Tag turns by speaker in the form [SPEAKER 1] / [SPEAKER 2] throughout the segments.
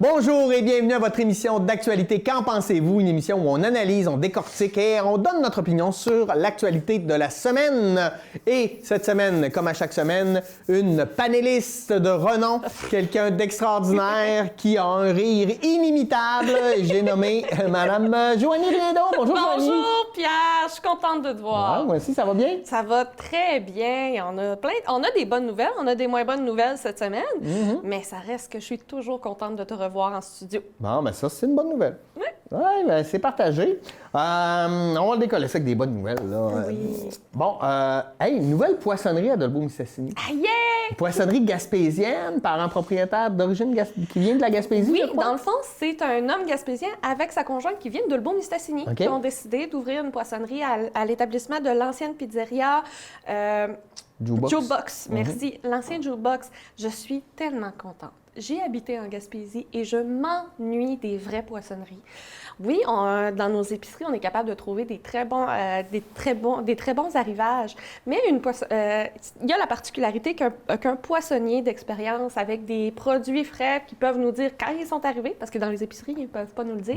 [SPEAKER 1] Bonjour et bienvenue à votre émission d'actualité Qu'en pensez-vous? Une émission où on analyse, on décortique et on donne notre opinion sur l'actualité de la semaine. Et cette semaine, comme à chaque semaine, une panéliste de renom, quelqu'un d'extraordinaire qui a un rire inimitable. J'ai nommé Madame Joanie Riendo. Bonjour Joanie.
[SPEAKER 2] Bonjour Pierre, je suis contente de te voir.
[SPEAKER 1] Ouais, moi aussi, ça va bien?
[SPEAKER 2] Ça va très bien. On a des bonnes nouvelles, on a des moins bonnes nouvelles cette semaine, mais ça reste que je suis toujours contente de te revoir en studio.
[SPEAKER 1] Bon, ben ça, c'est une bonne nouvelle.
[SPEAKER 2] Oui.
[SPEAKER 1] Oui, ben c'est partagé. On va le décoller ça avec des bonnes nouvelles. Là.
[SPEAKER 2] Oui.
[SPEAKER 1] Bon, une nouvelle poissonnerie à Dolbeau-Mistassini.
[SPEAKER 2] Ah yeah!
[SPEAKER 1] Une poissonnerie gaspésienne, parent propriétaire d'origine qui vient de la Gaspésie,
[SPEAKER 2] Oui,
[SPEAKER 1] je crois.
[SPEAKER 2] dans le fond, c'est un homme gaspésien avec sa conjointe qui vient de Dolbeau-Mistassini
[SPEAKER 1] OK.
[SPEAKER 2] qui ont décidé d'ouvrir une poissonnerie à l'établissement de l'ancienne pizzeria
[SPEAKER 1] Jukebox.
[SPEAKER 2] Jukebox. Merci. L'ancien Jukebox. Je suis tellement contente. J'ai habité en Gaspésie et je m'ennuie des vraies poissonneries. Oui, dans nos épiceries, on est capable de trouver des très bons arrivages, mais il y a la particularité qu'un poissonnier d'expérience avec des produits frais qui peuvent nous dire quand ils sont arrivés, parce que dans les épiceries, ils ne peuvent pas nous le dire,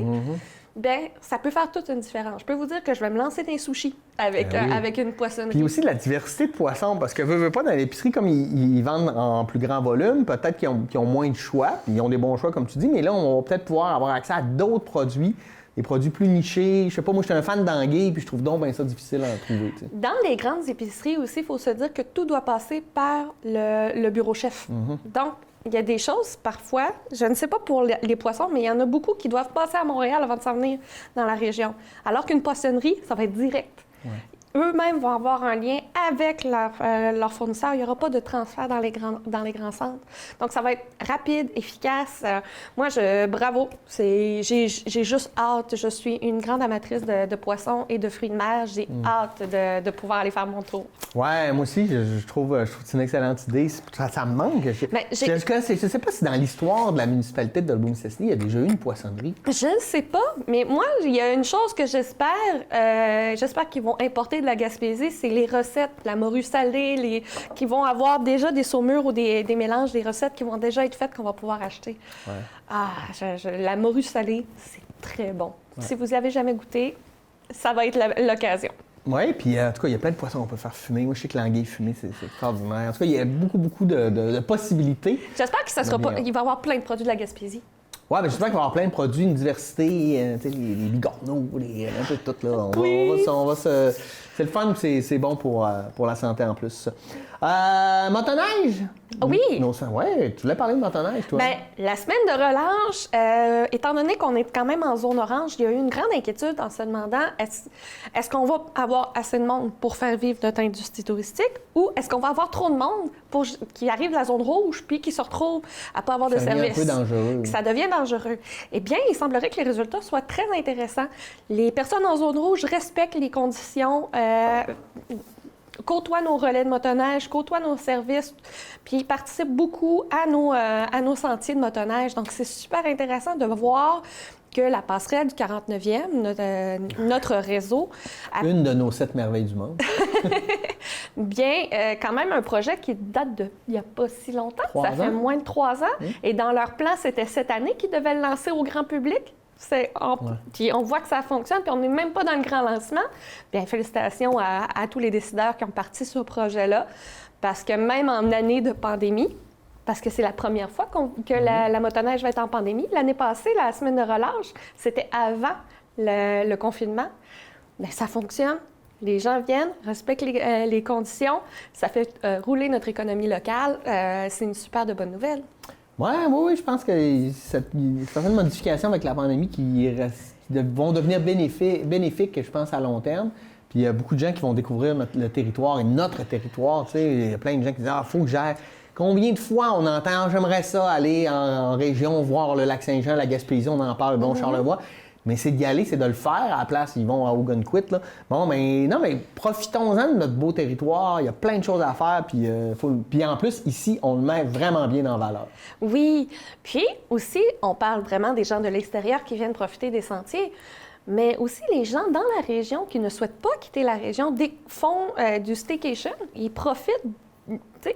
[SPEAKER 2] bien, ça peut faire toute une différence. Je peux vous dire que je vais me lancer des sushis avec une poissonnerie.
[SPEAKER 1] Puis aussi de la diversité de poissons, parce que veux pas, dans l'épicerie, comme ils vendent en plus grand volume, peut-être qu'ils ont moins de choix, puis ils ont des bons choix, comme tu dis, mais là, on va peut-être pouvoir avoir accès à d'autres produits, des produits plus nichés. Je sais pas, moi, je suis un fan d'anguilles, puis je trouve donc bien ça difficile à en trouver. Tu sais.
[SPEAKER 2] Dans les grandes épiceries aussi, il faut se dire que tout doit passer par le bureau chef. Donc, il y a des choses, parfois, je ne sais pas pour les poissons, mais il y en a beaucoup qui doivent passer à Montréal avant de s'en venir dans la région. Alors qu'une poissonnerie, ça va être direct.
[SPEAKER 1] Ouais.
[SPEAKER 2] Eux-mêmes vont avoir un lien avec leur fournisseur. Il n'y aura pas de transfert dans les grands centres. Donc, ça va être rapide, efficace. Bravo. J'ai juste hâte. Je suis une grande amatrice de poissons et de fruits de mer. J'ai hâte de pouvoir aller faire mon tour.
[SPEAKER 1] Ouais, moi aussi, je trouve que c'est une excellente idée. Ça me manque. Je ne sais pas si dans l'histoire de la municipalité de Dolbeau-Mistassini, il y a déjà eu une poissonnerie.
[SPEAKER 2] Je ne sais pas, mais moi, il y a une chose que j'espère. J'espère qu'ils vont importer de la Gaspésie, c'est les recettes, la morue salée, qui vont avoir déjà des saumures ou des mélanges, des recettes qui vont déjà être faites qu'on va pouvoir acheter.
[SPEAKER 1] Ouais.
[SPEAKER 2] Ah, la morue salée, c'est très bon.
[SPEAKER 1] Ouais.
[SPEAKER 2] Si vous n'y avez jamais goûté, ça va être l'occasion.
[SPEAKER 1] Oui, puis en tout cas, il y a plein de poissons qu'on peut faire fumer. Moi, je sais que l'anguille fumée, c'est extraordinaire. En tout cas, il y a beaucoup de possibilités.
[SPEAKER 2] J'espère que ça sera pas. Il va y avoir plein de produits de la Gaspésie.
[SPEAKER 1] Oui, mais j'espère qu'il va y avoir plein de produits, une diversité, tu sais, les bigorneaux, un peu de tout, là. C'est le fun, c'est bon pour la santé en plus. Motoneige?
[SPEAKER 2] Oui!
[SPEAKER 1] Oui, tu voulais parler de motoneige, toi?
[SPEAKER 2] Bien, la semaine de relâche, étant donné qu'on est quand même en zone orange, il y a eu une grande inquiétude en se demandant est-ce qu'on va avoir assez de monde pour faire vivre notre industrie touristique ou est-ce qu'on va avoir trop de monde qui arrive de la zone rouge puis qui se retrouve à pas avoir de service?
[SPEAKER 1] Ça devient un peu dangereux.
[SPEAKER 2] Ça devient dangereux. Eh bien, il semblerait que les résultats soient très intéressants. Les personnes en zone rouge respectent les conditions, côtoient nos relais de motoneige, côtoient nos services, puis ils participent beaucoup à nos sentiers de motoneige. Donc, c'est super intéressant de voir que la passerelle du 49e, notre réseau...
[SPEAKER 1] Une de nos 7 merveilles du monde.
[SPEAKER 2] Bien, quand même un projet qui date il n'y a pas si longtemps. Ça fait moins de 3 ans. Et dans leur plan, c'était cette année qu'ils devaient le lancer au grand public. Puis on voit que ça fonctionne, puis on n'est même pas dans le grand lancement. Bien, félicitations à tous les décideurs qui ont parti sur ce projet-là, parce que même en année de pandémie, parce que c'est la première fois que la motoneige va être en pandémie. L'année passée, la semaine de relâche, c'était avant le confinement. Bien, ça fonctionne. Les gens viennent, respectent les conditions. Ça fait rouler notre économie locale. C'est une super de bonne nouvelle.
[SPEAKER 1] Oui, je pense que certaines modifications avec la pandémie qui vont devenir bénéfiques, je pense, à long terme. Puis il y a beaucoup de gens qui vont découvrir le territoire et notre territoire. Tu sais, il y a plein de gens qui disent « Ah, il faut que j'aille. » Combien de fois on entend « J'aimerais ça aller en région, voir le lac Saint-Jean, la Gaspésie, on en parle, bon, Charlevoix. » Mais c'est d'y aller, c'est de le faire. À la place, ils vont à Ogunquit, là. Bon, mais non, mais profitons-en de notre beau territoire. Il y a plein de choses à faire. Puis en plus, ici, on le met vraiment bien en valeur.
[SPEAKER 2] Oui. Puis aussi, on parle vraiment des gens de l'extérieur qui viennent profiter des sentiers. Mais aussi, les gens dans la région qui ne souhaitent pas quitter la région font du staycation. Ils profitent, tu sais,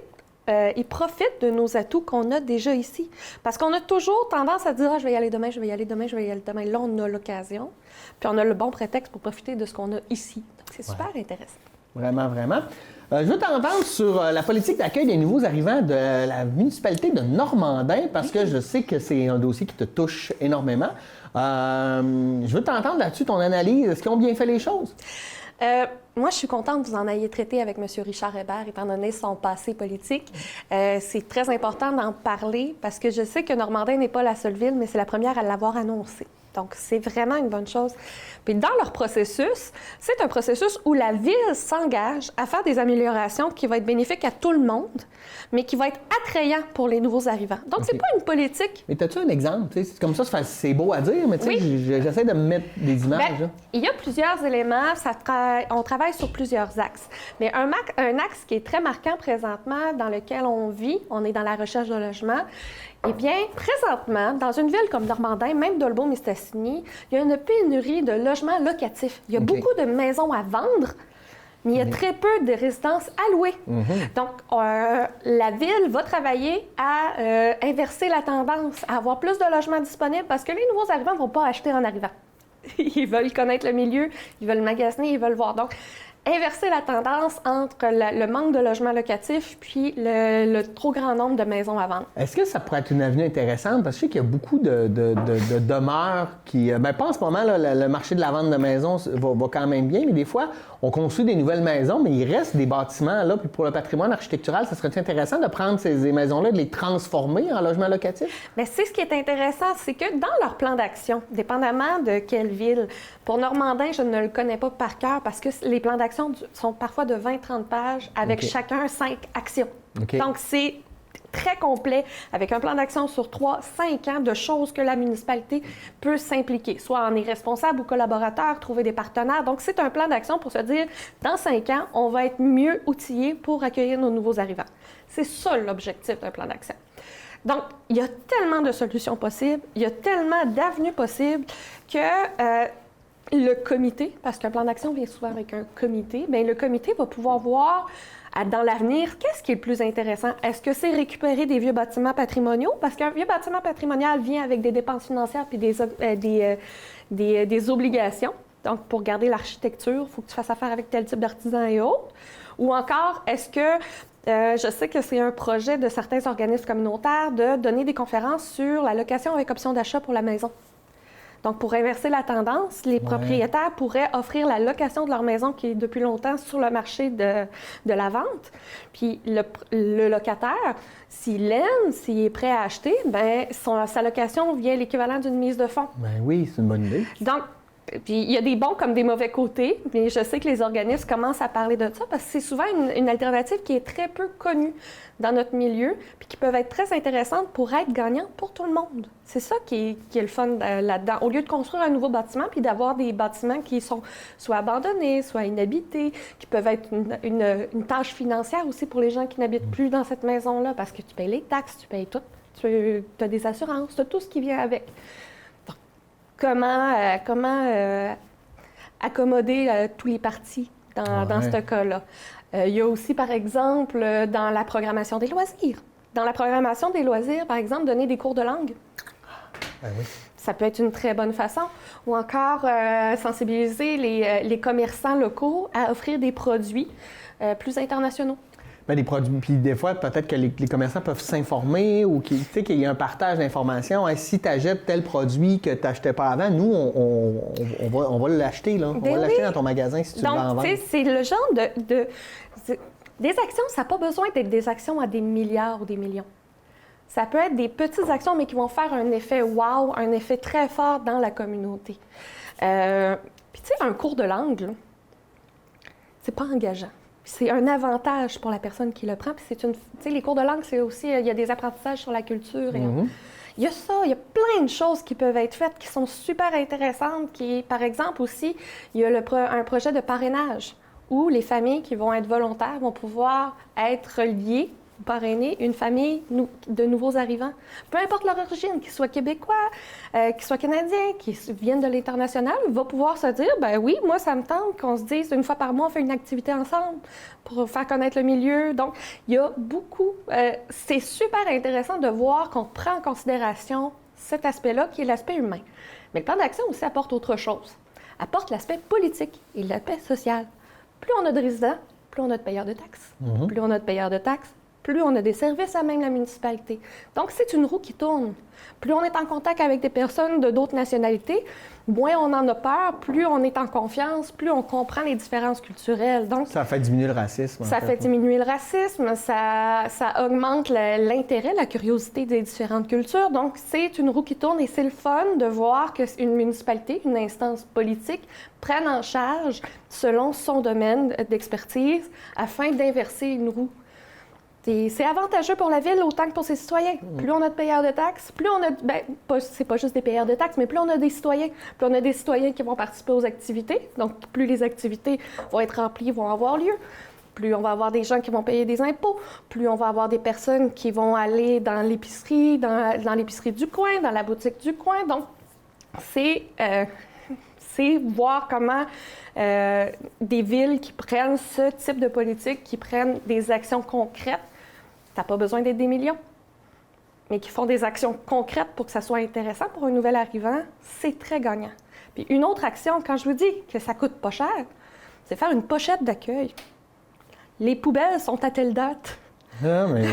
[SPEAKER 2] ils profitent de nos atouts qu'on a déjà ici. Parce qu'on a toujours tendance à dire « je vais y aller demain, je vais y aller demain, je vais y aller demain ». Là, on a l'occasion, puis on a le bon prétexte pour profiter de ce qu'on a ici. Donc, c'est super intéressant.
[SPEAKER 1] Vraiment, vraiment. Je veux t'entendre sur la politique d'accueil des nouveaux arrivants de la municipalité de Normandin, parce que je sais que c'est un dossier qui te touche énormément. Je veux t'entendre là-dessus, ton analyse. Est-ce qu'ils ont bien fait les choses?
[SPEAKER 2] Moi, je suis contente que vous en ayez traité avec M. Richard Hébert, étant donné son passé politique. C'est très important d'en parler parce que je sais que Normandin n'est pas la seule ville, mais c'est la première à l'avoir annoncé. Donc, c'est vraiment une bonne chose. Puis, dans leur processus, c'est un processus où la Ville s'engage à faire des améliorations qui vont être bénéfiques à tout le monde, mais qui vont être attrayants pour les nouveaux arrivants. Donc, c'est pas une politique.
[SPEAKER 1] Mais as-tu un exemple? C'est comme ça, c'est beau à dire, mais j'essaie de me mettre des images.
[SPEAKER 2] Bien, il y a plusieurs éléments. On travaille sur plusieurs axes. Mais un axe qui est très marquant présentement, dans lequel on vit, on est dans la recherche de logement. Eh bien, présentement, dans une ville comme Normandin, même Dolbeau-Mistassini, il y a une pénurie de logements locatifs. Il y a beaucoup de maisons à vendre, mais il y a très peu de résidences à louer. Donc, la ville va travailler à inverser la tendance, à avoir plus de logements disponibles parce que les nouveaux arrivants ne vont pas acheter en arrivant. Ils veulent connaître le milieu, ils veulent magasiner, ils veulent voir. Donc, inverser la tendance entre le manque de logements locatifs puis le trop grand nombre de maisons à vendre.
[SPEAKER 1] Est-ce que ça pourrait être une avenue intéressante? Parce que je sais qu'il y a beaucoup de demeures qui... pas en ce moment, là, le marché de la vente de maisons va quand même bien, mais des fois, on construit des nouvelles maisons, mais il reste des bâtiments là. Puis pour le patrimoine architectural, ça serait intéressant de prendre ces maisons-là et de les transformer en logements locatifs?
[SPEAKER 2] Bien, c'est ce qui est intéressant, c'est que dans leur plan d'action, dépendamment de quelle ville, pour Normandin, je ne le connais pas par cœur parce que les plans d'action sont parfois de 20-30 pages avec chacun 5 actions. Donc, c'est très complet avec un plan d'action sur 3-5 ans de choses que la municipalité peut s'impliquer, soit en est responsable ou collaborateur, trouver des partenaires. Donc, c'est un plan d'action pour se dire, dans 5 ans, on va être mieux outillé pour accueillir nos nouveaux arrivants. C'est ça l'objectif d'un plan d'action. Donc, il y a tellement de solutions possibles, il y a tellement d'avenues possibles que le comité, parce qu'un plan d'action vient souvent avec un comité, bien, le comité va pouvoir voir dans l'avenir qu'est-ce qui est le plus intéressant. Est-ce que c'est récupérer des vieux bâtiments patrimoniaux? Parce qu'un vieux bâtiment patrimonial vient avec des dépenses financières puis des obligations. Donc, pour garder l'architecture, il faut que tu fasses affaire avec tel type d'artisan et autres. Ou encore, est-ce que je sais que c'est un projet de certains organismes communautaires de donner des conférences sur la location avec option d'achat pour la maison. Donc, pour inverser la tendance, les propriétaires pourraient offrir la location de leur maison qui est depuis longtemps sur le marché de la vente. Puis, le locataire, s'il l'aime, s'il est prêt à acheter, bien, sa location vient l'équivalent d'une mise de fonds.
[SPEAKER 1] Bien oui, c'est une bonne idée.
[SPEAKER 2] Donc, puis il y a des bons comme des mauvais côtés, mais je sais que les organismes commencent à parler de ça parce que c'est souvent une alternative qui est très peu connue dans notre milieu puis qui peuvent être très intéressantes pour être gagnantes pour tout le monde. C'est ça qui est le fun là-dedans. Au lieu de construire un nouveau bâtiment puis d'avoir des bâtiments qui sont soit abandonnés, soit inhabités, qui peuvent être une tâche financière aussi pour les gens qui n'habitent plus dans cette maison-là parce que tu payes les taxes, tu payes tout, tu as des assurances, tu as tout ce qui vient avec. Comment accommoder tous les partis dans ce cas-là. Il y a aussi, par exemple, dans la programmation des loisirs. Dans la programmation des loisirs, par exemple, donner des cours de langue. Ça peut être une très bonne façon. Ou encore sensibiliser les commerçants locaux à offrir des produits plus internationaux.
[SPEAKER 1] Bien, des produits, puis des fois, peut-être que les commerçants peuvent s'informer ou qu'il y ait un partage d'informations. Hein, si tu achètes tel produit que tu n'achetais pas avant, nous, on va l'acheter. Là. On va l'acheter dans ton magasin si tu veux en vendre. Donc,
[SPEAKER 2] c'est le genre des actions, ça n'a pas besoin d'être des actions à des milliards ou des millions. Ça peut être des petites actions, mais qui vont faire un effet wow, un effet très fort dans la communauté. Puis, tu sais, un cours de langue, là, c'est pas engageant. C'est un avantage pour la personne qui le prend. Puis tu sais, les cours de langue, c'est aussi, il y a des apprentissages sur la culture. Et il y a ça, il y a plein de choses qui peuvent être faites qui sont super intéressantes. Par exemple, aussi, il y a un projet de parrainage où les familles qui vont être volontaires vont pouvoir être liées vous parrainez une famille de nouveaux arrivants, peu importe leur origine, qu'ils soient québécois, qu'ils soient canadiens, qu'ils viennent de l'international, va pouvoir se dire, ben oui, moi, ça me tente qu'on se dise une fois par mois, on fait une activité ensemble pour faire connaître le milieu. Donc, il y a beaucoup... c'est super intéressant de voir qu'on prend en considération cet aspect-là, qui est l'aspect humain. Mais le plan d'action aussi apporte autre chose. Apporte l'aspect politique et l'aspect social. Plus on a de résidents, plus on a de payeurs de taxes. Plus on a de payeurs de taxes, plus on a des services à même la municipalité. Donc, c'est une roue qui tourne. Plus on est en contact avec des personnes de d'autres nationalités, moins on en a peur, plus on est en confiance, plus on comprend les différences culturelles. Donc,
[SPEAKER 1] ça fait diminuer le racisme.
[SPEAKER 2] Ça fait diminuer le racisme, ça augmente l'intérêt, la curiosité des différentes cultures. Donc, c'est une roue qui tourne et c'est le fun de voir qu'une municipalité, une instance politique, prenne en charge selon son domaine d'expertise afin d'inverser une roue. C'est avantageux pour la ville autant que pour ses citoyens. Plus on a de payeurs de taxes, plus on a... c'est pas juste des payeurs de taxes, mais plus on a des citoyens. Plus on a des citoyens qui vont participer aux activités. Donc, plus les activités vont être remplies, vont avoir lieu. Plus on va avoir des gens qui vont payer des impôts. Plus on va avoir des personnes qui vont aller dans l'épicerie, dans l'épicerie du coin, dans la boutique du coin. Donc, c'est voir comment des villes qui prennent ce type de politique, qui prennent des actions concrètes, t'as pas besoin d'être des millions, mais qui font des actions concrètes pour que ça soit intéressant pour un nouvel arrivant, c'est très gagnant. Puis une autre action, quand je vous dis que ça coûte pas cher, c'est faire une pochette d'accueil. Les poubelles sont à telle date.
[SPEAKER 1] Ah, mais...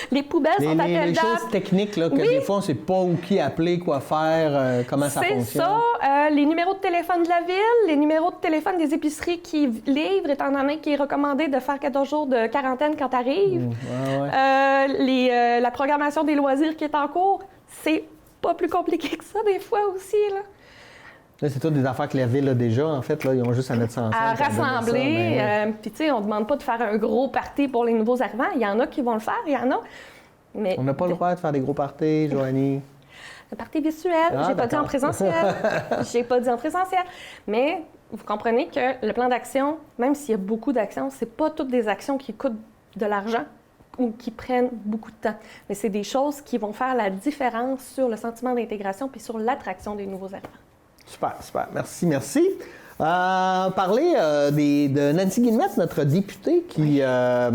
[SPEAKER 2] les poubelles sont à telle date.
[SPEAKER 1] Les choses techniques, là, que des fois, on ne sait pas où qui appeler, quoi faire, comment ça fonctionne. C'est
[SPEAKER 2] ça. Les numéros de téléphone de la ville, les numéros de téléphone des épiceries qui livrent, étant donné qu'il est recommandé de faire 14 jours de quarantaine quand tu arrives. La programmation des loisirs qui est en cours, c'est pas plus compliqué que ça, des fois aussi, là.
[SPEAKER 1] Là, c'est toutes des affaires que la ville a déjà, en fait. Là, ils ont juste à mettre ça ensemble.
[SPEAKER 2] À rassembler. Puis, tu sais, on ne demande pas de faire un gros party pour les nouveaux arrivants. Il y en a qui vont le faire, il y en a. Mais... On
[SPEAKER 1] n'a pas le droit de faire des gros parties, Joanie.
[SPEAKER 2] Le party visuel, j'ai pas dit en présentiel. J'ai pas dit en présentiel. Mais vous comprenez que le plan d'action, même s'il y a beaucoup d'actions, c'est pas toutes des actions qui coûtent de l'argent ou qui prennent beaucoup de temps. Mais c'est des choses qui vont faire la différence sur le sentiment d'intégration puis sur l'attraction des nouveaux arrivants.
[SPEAKER 1] Super, super. Merci. Parler de Nancy Guillemette, notre députée qui a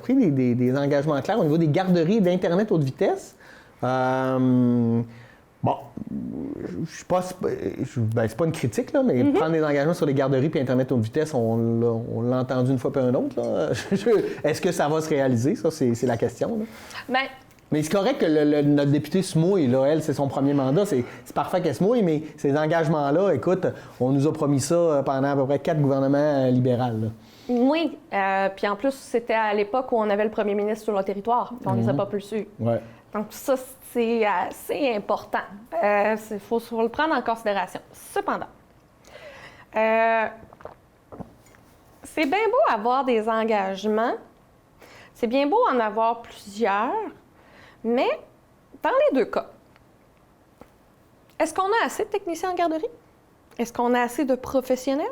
[SPEAKER 1] pris des engagements clairs au niveau des garderies d'Internet haute vitesse. Bon, c'est pas une critique, là, mais prendre des engagements sur les garderies et Internet haute vitesse, on l'a entendu une fois puis un autre. Là. Est-ce que ça va se réaliser? Ça, c'est la question. Là. Mais c'est correct que notre députée se mouille. Là. Elle, c'est son premier mandat. C'est parfait qu'elle se mouille, mais ces engagements-là, écoute, on nous a promis ça pendant à peu près 4 gouvernements libéraux. Là.
[SPEAKER 2] Oui. Puis en plus, c'était à l'époque où on avait le premier ministre sur le territoire. On ne les a pas plus.
[SPEAKER 1] Ouais.
[SPEAKER 2] Donc ça, c'est assez important. Il faut le prendre en considération. Cependant, c'est bien beau avoir des engagements. C'est bien beau en avoir plusieurs. Mais, dans les deux cas, est-ce qu'on a assez de techniciens en garderie? Est-ce qu'on a assez de professionnels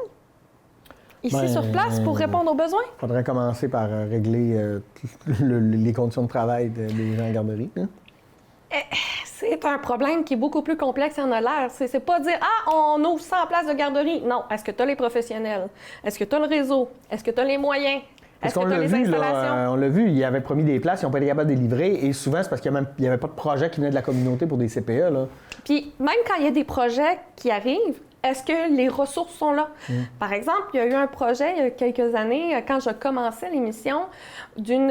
[SPEAKER 2] ici sur place pour répondre aux besoins?
[SPEAKER 1] Il faudrait commencer par régler les conditions de travail des gens en garderie. Hein?
[SPEAKER 2] C'est un problème qui est beaucoup plus complexe qu'il en a l'air. C'est pas dire « Ah, on ouvre 100 places de garderie ». Non. Est-ce que tu as les professionnels? Est-ce que tu as le réseau? Est-ce que tu as les moyens?
[SPEAKER 1] Parce qu'on l'a vu, là, on l'a vu, ils avaient promis des places, ils n'ont pas été capables de les livrer, et souvent, c'est parce qu'il n'y avait pas de projet qui venait de la communauté pour des CPE. Là.
[SPEAKER 2] Puis, même quand il y a des projets qui arrivent, est-ce que les ressources sont là? Par exemple, il y a eu un projet il y a quelques années, quand je commençais l'émission, d'une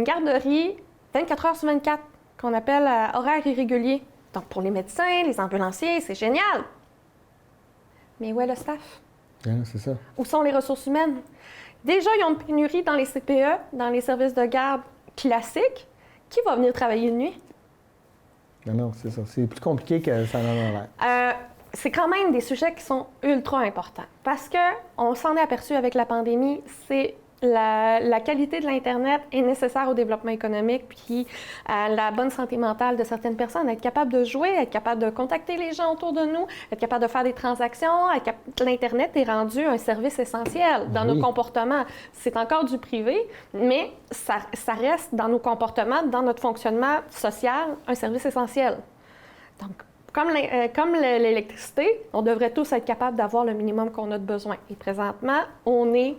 [SPEAKER 2] garderie 24 heures sur 24, qu'on appelle à horaire irrégulier. Donc, pour les médecins, les ambulanciers, c'est génial. Mais où est le staff?
[SPEAKER 1] C'est ça.
[SPEAKER 2] Où sont les ressources humaines? Déjà, ils ont une pénurie dans les CPE, dans les services de garde classiques. Qui va venir travailler de nuit?
[SPEAKER 1] Non, c'est ça. C'est plus compliqué que ça en a l'air.
[SPEAKER 2] C'est quand même des sujets qui sont ultra importants. Parce qu'on s'en est aperçu avec la pandémie, c'est la qualité de l'Internet est nécessaire au développement économique, puis à la bonne santé mentale de certaines personnes. Être capable de jouer, être capable de contacter les gens autour de nous, être capable de faire des transactions. L'Internet est rendu un service essentiel dans nos comportements. C'est encore du privé, mais ça reste dans nos comportements, dans notre fonctionnement social, un service essentiel. Donc, comme l'électricité, on devrait tous être capables d'avoir le minimum qu'on a de besoin. Et présentement, on est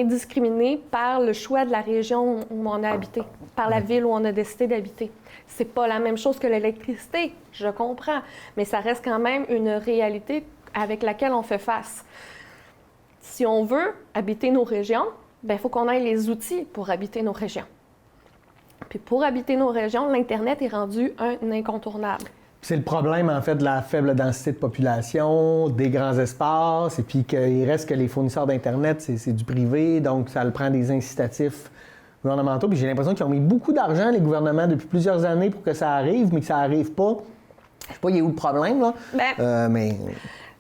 [SPEAKER 2] discriminé par le choix de la région où on a habité, par la ville où on a décidé d'habiter. C'est pas la même chose que l'électricité, je comprends, mais ça reste quand même une réalité avec laquelle on fait face. Si on veut habiter nos régions, il faut qu'on ait les outils pour habiter nos régions. Puis pour habiter nos régions, l'Internet est rendu un incontournable.
[SPEAKER 1] C'est le problème, en fait, de la faible densité de population, des grands espaces, et puis qu'il reste que les fournisseurs d'Internet, c'est du privé, donc ça prend des incitatifs gouvernementaux. Puis j'ai l'impression qu'ils ont mis beaucoup d'argent, les gouvernements, depuis plusieurs années pour que ça arrive, mais que ça n'arrive pas. Je sais pas, il y a où le problème, là? Mais...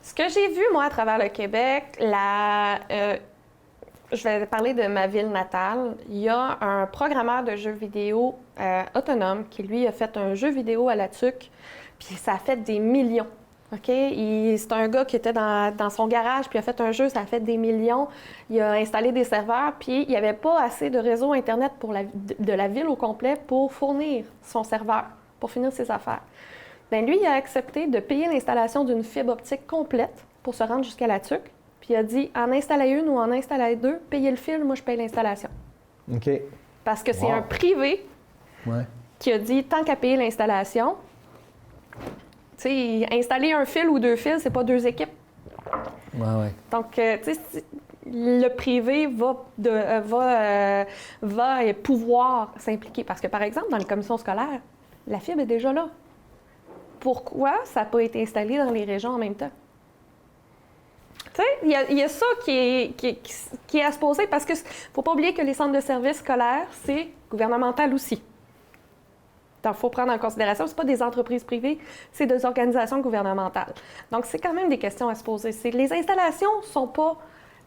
[SPEAKER 2] Ce que j'ai vu, moi, à travers le Québec, je vais parler de ma ville natale. Il y a un programmeur de jeux vidéo autonome qui, lui, a fait un jeu vidéo à la tuque. Puis ça a fait des millions, OK? C'est un gars qui était dans son garage, puis il a fait un jeu, ça a fait des millions. Il a installé des serveurs, puis il n'y avait pas assez de réseau Internet de la ville au complet pour fournir son serveur, pour finir ses affaires. Bien, lui, il a accepté de payer l'installation d'une fibre optique complète pour se rendre jusqu'à la tuque. Puis il a dit, en installer une ou en installer deux, payez le fil, moi je paye l'installation.
[SPEAKER 1] OK.
[SPEAKER 2] Parce que c'est un privé qui a dit, tant qu'à payer l'installation... Tu sais, installer un fil ou deux fils, c'est pas deux équipes. Donc, tu sais, le privé va pouvoir s'impliquer. Parce que, par exemple, dans les commissions scolaires, la fibre est déjà là. Pourquoi ça n'a pas été installé dans les régions en même temps? Tu sais, il y a ça qui est à se poser parce que faut pas oublier que les centres de services scolaires, c'est gouvernemental aussi. Donc, il faut prendre en considération, ce n'est pas des entreprises privées, c'est des organisations gouvernementales. Donc, c'est quand même des questions à se poser. Les installations ne sont pas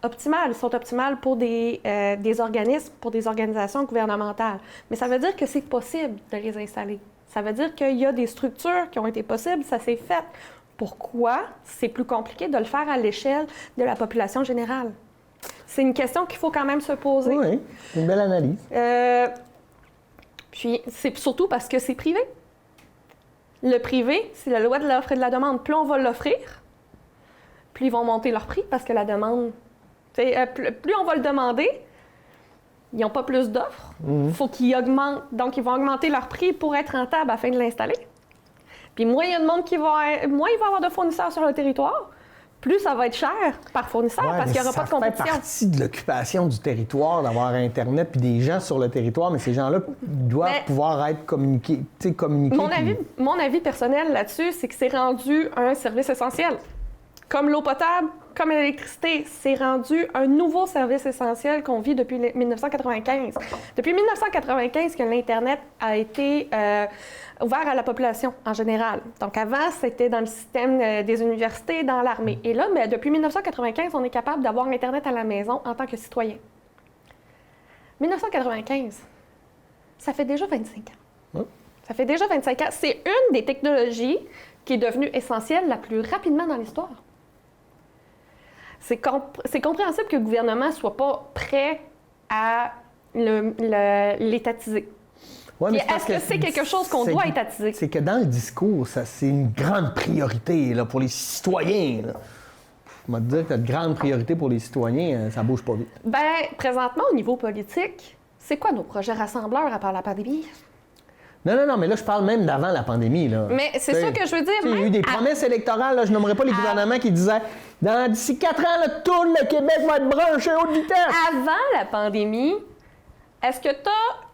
[SPEAKER 2] optimales. Elles sont optimales pour des organismes, pour des organisations gouvernementales. Mais ça veut dire que c'est possible de les installer. Ça veut dire qu'il y a des structures qui ont été possibles, ça s'est fait. Pourquoi c'est plus compliqué de le faire à l'échelle de la population générale? C'est une question qu'il faut quand même se poser.
[SPEAKER 1] Oui, c'est une belle analyse.
[SPEAKER 2] Puis, c'est surtout parce que c'est privé. Le privé, c'est la loi de l'offre et de la demande. Plus on va l'offrir, plus ils vont monter leur prix parce que la demande... plus on va le demander, ils n'ont pas plus d'offres. Il faut qu'ils augmentent. Donc, ils vont augmenter leur prix pour être rentable afin de l'installer. Puis, moins il y a de monde moins il va y avoir de fournisseurs sur le territoire, plus ça va être cher par fournisseur parce qu'il n'y aura pas de compétition.
[SPEAKER 1] Ça fait partie de l'occupation du territoire d'avoir Internet puis des gens sur le territoire, mais ces gens-là doivent pouvoir être communiqués.
[SPEAKER 2] Mon avis personnel là-dessus, c'est que c'est rendu un service essentiel. Comme l'eau potable, comme l'électricité, c'est rendu un nouveau service essentiel qu'on vit depuis 1995. Depuis 1995 que l'Internet a été ouvert à la population en général. Donc avant, c'était dans le système des universités, dans l'armée. Et là, depuis 1995, on est capable d'avoir Internet à la maison en tant que citoyen. 1995, ça fait déjà 25 ans. Ça fait déjà 25 ans. C'est une des technologies qui est devenue essentielle la plus rapidement dans l'histoire. C'est compréhensible que le gouvernement ne soit pas prêt à l'étatiser. Ouais, est-ce que c'est quelque chose qu'on doit étatiser?
[SPEAKER 1] C'est que dans le discours, c'est une grande priorité là, pour les citoyens. Là. Je vais te dire que la grande priorité pour les citoyens, ça bouge pas vite.
[SPEAKER 2] Bien, présentement, au niveau politique, c'est quoi nos projets rassembleurs à part la pandémie?
[SPEAKER 1] Non, mais là, je parle même d'avant la pandémie. Là.
[SPEAKER 2] Mais c'est ça que je veux dire.
[SPEAKER 1] Il y a eu des promesses électorales, là, je nommerai pas les gouvernements qui disaient d'ici 4 ans, là, tout le Québec va être branché haute vitesse.
[SPEAKER 2] Avant la pandémie, est-ce que tu as,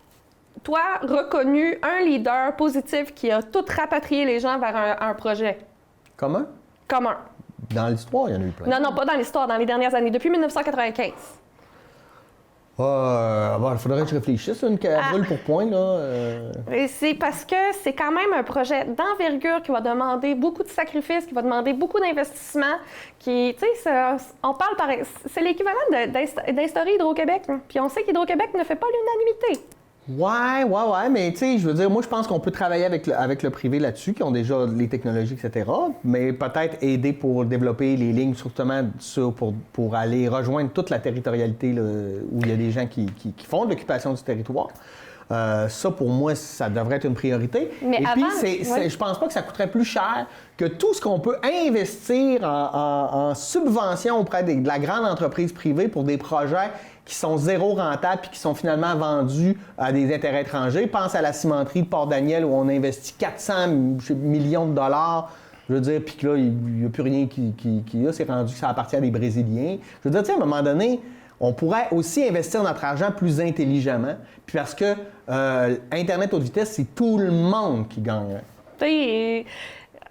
[SPEAKER 2] toi, reconnu un leader positif qui a tout rapatrié les gens vers un projet?
[SPEAKER 1] Comment?
[SPEAKER 2] Commun.
[SPEAKER 1] Dans l'histoire, il y en a eu plein.
[SPEAKER 2] Non, pas dans l'histoire, dans les dernières années, depuis 1995.
[SPEAKER 1] Il faudrait que je réfléchisse, une brûle pour point. Là,
[SPEAKER 2] C'est parce que c'est quand même un projet d'envergure qui va demander beaucoup de sacrifices, qui va demander beaucoup d'investissement, qui, tu sais, on parle c'est l'équivalent d'instaurer Hydro-Québec. Hein. Puis on sait qu'Hydro-Québec ne fait pas l'unanimité.
[SPEAKER 1] Ouais, mais tu sais, je veux dire, moi, je pense qu'on peut travailler avec le privé là-dessus, qui ont déjà les technologies, etc., mais peut-être aider pour développer les lignes, surtout pour aller rejoindre toute la territorialité là, où il y a des gens qui font de l'occupation du territoire. Ça, pour moi, ça devrait être une priorité.
[SPEAKER 2] Mais
[SPEAKER 1] je pense pas que ça coûterait plus cher que tout ce qu'on peut investir en subvention auprès de la grande entreprise privée pour des projets qui sont zéro rentables puis qui sont finalement vendus à des intérêts étrangers. Pense à la cimenterie de Port-Daniel où on investit 400 millions de dollars. Je veux dire, puis que là, il n'y a plus rien c'est rendu que ça appartient à des Brésiliens. Je veux dire, tu sais, à un moment donné, on pourrait aussi investir notre argent plus intelligemment, puis parce que Internet haute vitesse, c'est tout le monde qui gagne.
[SPEAKER 2] Tu sais,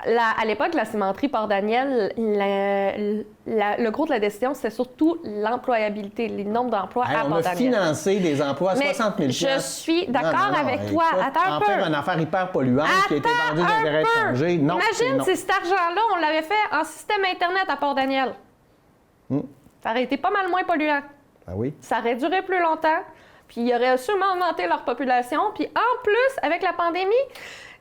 [SPEAKER 2] à l'époque, la cimenterie Port-Daniel, le gros de la décision, c'était surtout l'employabilité, les nombres d'emplois à Port-Daniel.
[SPEAKER 1] On a financé des emplois à 60 000 $.
[SPEAKER 2] Je suis d'accord avec toi. Attends un peu.
[SPEAKER 1] En faire une affaire hyper polluante qui a été vendue d'intérêt étranger. Non,
[SPEAKER 2] imagine si cet argent-là, on l'avait fait en système Internet à Port-Daniel. Ça aurait été pas mal moins polluant.
[SPEAKER 1] Ah oui.
[SPEAKER 2] Ça aurait duré plus longtemps, puis ils auraient sûrement augmenté leur population. Puis en plus, avec la pandémie,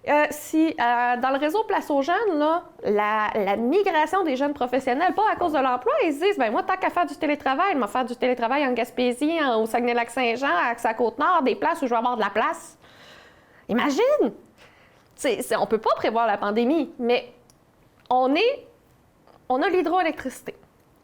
[SPEAKER 2] dans le réseau Place aux jeunes, là, la migration des jeunes professionnels, pas à cause de l'emploi, ils se disent, bien moi, tant qu'à faire du télétravail, je vais faire du télétravail en Gaspésie, au Saguenay-Lac-Saint-Jean, à Côte-Nord, des places où je vais avoir de la place. Imagine! On ne peut pas prévoir la pandémie, mais on a l'hydroélectricité.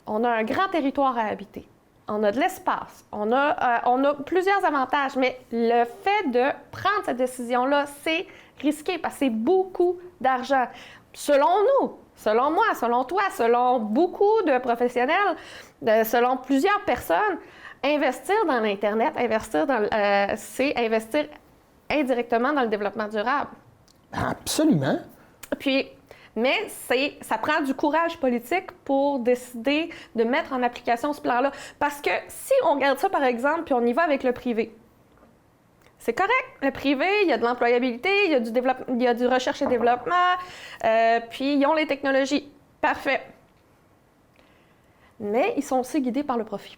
[SPEAKER 2] On a un grand territoire à habiter. On a de l'espace, on a plusieurs avantages, mais le fait de prendre cette décision-là, c'est risqué parce que c'est beaucoup d'argent. Selon nous, selon moi, selon toi, selon beaucoup de professionnels, selon plusieurs personnes, investir dans l'Internet, c'est investir indirectement dans le développement durable.
[SPEAKER 1] Absolument.
[SPEAKER 2] Mais ça prend du courage politique pour décider de mettre en application ce plan-là. Parce que si on regarde ça, par exemple, puis on y va avec le privé, c'est correct. Le privé, il y a de l'employabilité, il y a du recherche et développement, puis ils ont les technologies. Parfait. Mais ils sont aussi guidés par le profit.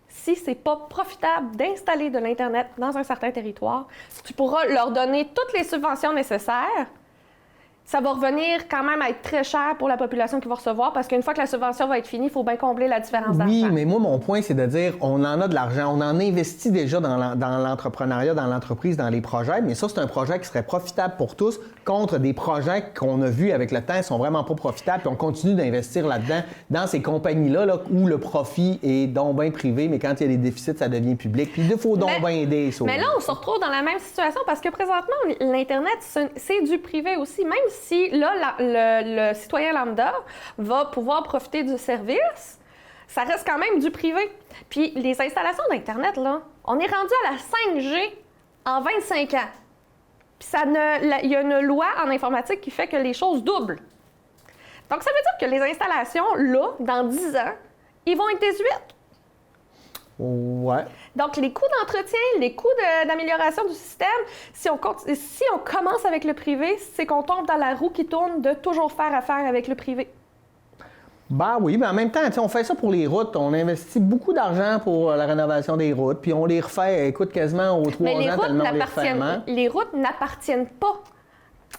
[SPEAKER 2] Si c'est pas profitable d'installer de l'Internet dans un certain territoire, tu pourras leur donner toutes les subventions nécessaires. Ça va revenir quand même à être très cher pour la population qui va recevoir parce qu'une fois que la subvention va être finie, il faut bien combler la différence d'argent.
[SPEAKER 1] Oui, mais moi, mon point, c'est de dire on en a de l'argent, on en investit déjà dans l'entrepreneuriat, dans l'entreprise, dans les projets, mais ça, c'est un projet qui serait profitable pour tous contre des projets qu'on a vus avec le temps, ils sont vraiment pas profitables, puis on continue d'investir là-dedans, dans ces compagnies-là là, où le profit est donc bien privé, mais quand il y a des déficits, ça devient public, puis il faut donc bien aider.
[SPEAKER 2] Mais là, on se retrouve dans la même situation parce que présentement, l'Internet, c'est du privé aussi, même si là, le citoyen lambda va pouvoir profiter du service, ça reste quand même du privé. Puis les installations d'Internet, là, on est rendu à la 5G en 25 ans. Puis il y a une loi en informatique qui fait que les choses doublent. Donc, ça veut dire que les installations, là, dans 10 ans, ils vont être désuètes.
[SPEAKER 1] Ouais.
[SPEAKER 2] Donc, les coûts d'entretien, les coûts d'amélioration du système, si on commence avec le privé, c'est qu'on tombe dans la roue qui tourne de toujours faire affaire avec le privé.
[SPEAKER 1] Ben oui, mais en même temps, on fait ça pour les routes. On investit beaucoup d'argent pour la rénovation des routes, puis on les refait, écoute, quasiment aux 3 ans tellement on les refait.
[SPEAKER 2] Les routes n'appartiennent pas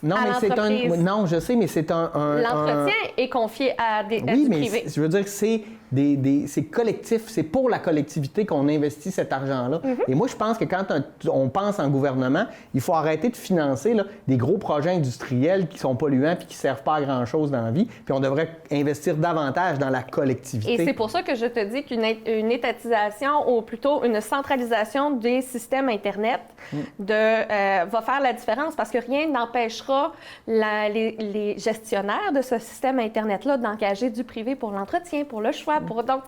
[SPEAKER 1] non,
[SPEAKER 2] à l'entreprise.
[SPEAKER 1] Non, je sais, mais c'est
[SPEAKER 2] l'entretien est confié à du privé.
[SPEAKER 1] Oui, mais je veux dire que c'est collectif, c'est pour la collectivité qu'on investit cet argent-là. Mm-hmm. Et moi, je pense que quand on pense en gouvernement, il faut arrêter de financer là, des gros projets industriels qui sont polluants puis qui ne servent pas à grand-chose dans la vie, puis on devrait investir davantage dans la collectivité.
[SPEAKER 2] Et c'est pour ça que je te dis qu'une étatisation ou plutôt une centralisation des systèmes Internet va faire la différence parce que rien n'empêchera les gestionnaires de ce système Internet-là d'engager du privé pour l'entretien, pour le choix, emplois.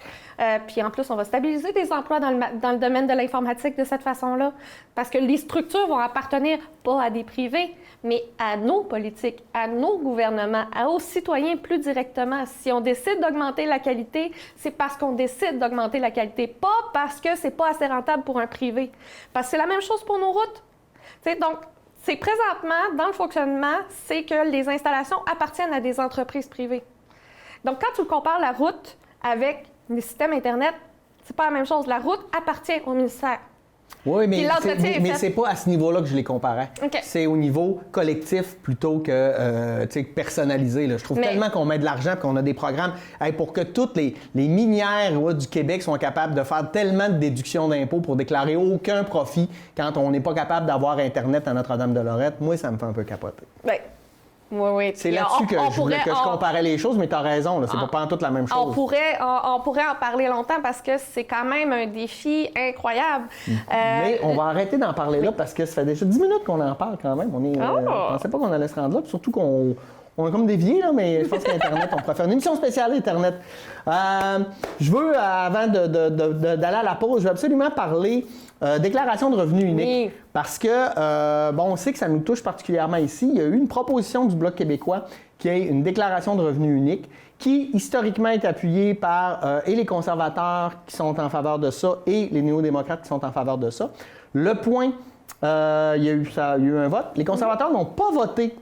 [SPEAKER 2] Puis en plus, on va stabiliser des emplois dans le domaine de l'informatique de cette façon-là. Parce que les structures vont appartenir pas à des privés, mais à nos politiques, à nos gouvernements, aux citoyens plus directement. Si on décide d'augmenter la qualité, c'est parce qu'on décide d'augmenter la qualité, pas parce que c'est pas assez rentable pour un privé. Parce que c'est la même chose pour nos routes. T'sais, donc, c'est présentement, dans le fonctionnement, c'est que les installations appartiennent à des entreprises privées. Donc, quand tu compares la route avec les systèmes Internet, c'est pas la même chose. La route appartient au ministère.
[SPEAKER 1] Oui, mais c'est pas à ce niveau-là que je les comparais.
[SPEAKER 2] Okay.
[SPEAKER 1] C'est au niveau collectif plutôt que personnalisé. Là. Je trouve tellement qu'on met de l'argent et qu'on a des programmes pour que toutes les minières du Québec soient capables de faire tellement de déductions d'impôts pour déclarer aucun profit quand on n'est pas capable d'avoir Internet à Notre-Dame-de-Lorette. Moi, ça me fait un peu capoter.
[SPEAKER 2] Bien. Oui.
[SPEAKER 1] C'est là-dessus que je comparais les choses, mais tu as raison, là, c'est pas en toute la même chose.
[SPEAKER 2] On pourrait en parler longtemps parce que c'est quand même un défi incroyable.
[SPEAKER 1] Mais on va arrêter d'en parler là parce que ça fait déjà 10 minutes qu'on en parle quand même. Je ne pensais pas qu'on allait se rendre là, puis surtout qu'on est comme déviés, là, mais je pense qu'Internet, on pourrait faire une émission spéciale Internet. Je veux, avant d'aller à la pause, je veux absolument parler déclaration de revenus unique. Oui. Parce que, on sait que ça nous touche particulièrement ici. Il y a eu une proposition du Bloc québécois qui est une déclaration de revenus unique qui, historiquement, est appuyée par et les conservateurs qui sont en faveur de ça et les néo-démocrates qui sont en faveur de ça. Le point, il y a eu un vote. Les conservateurs n'ont pas voté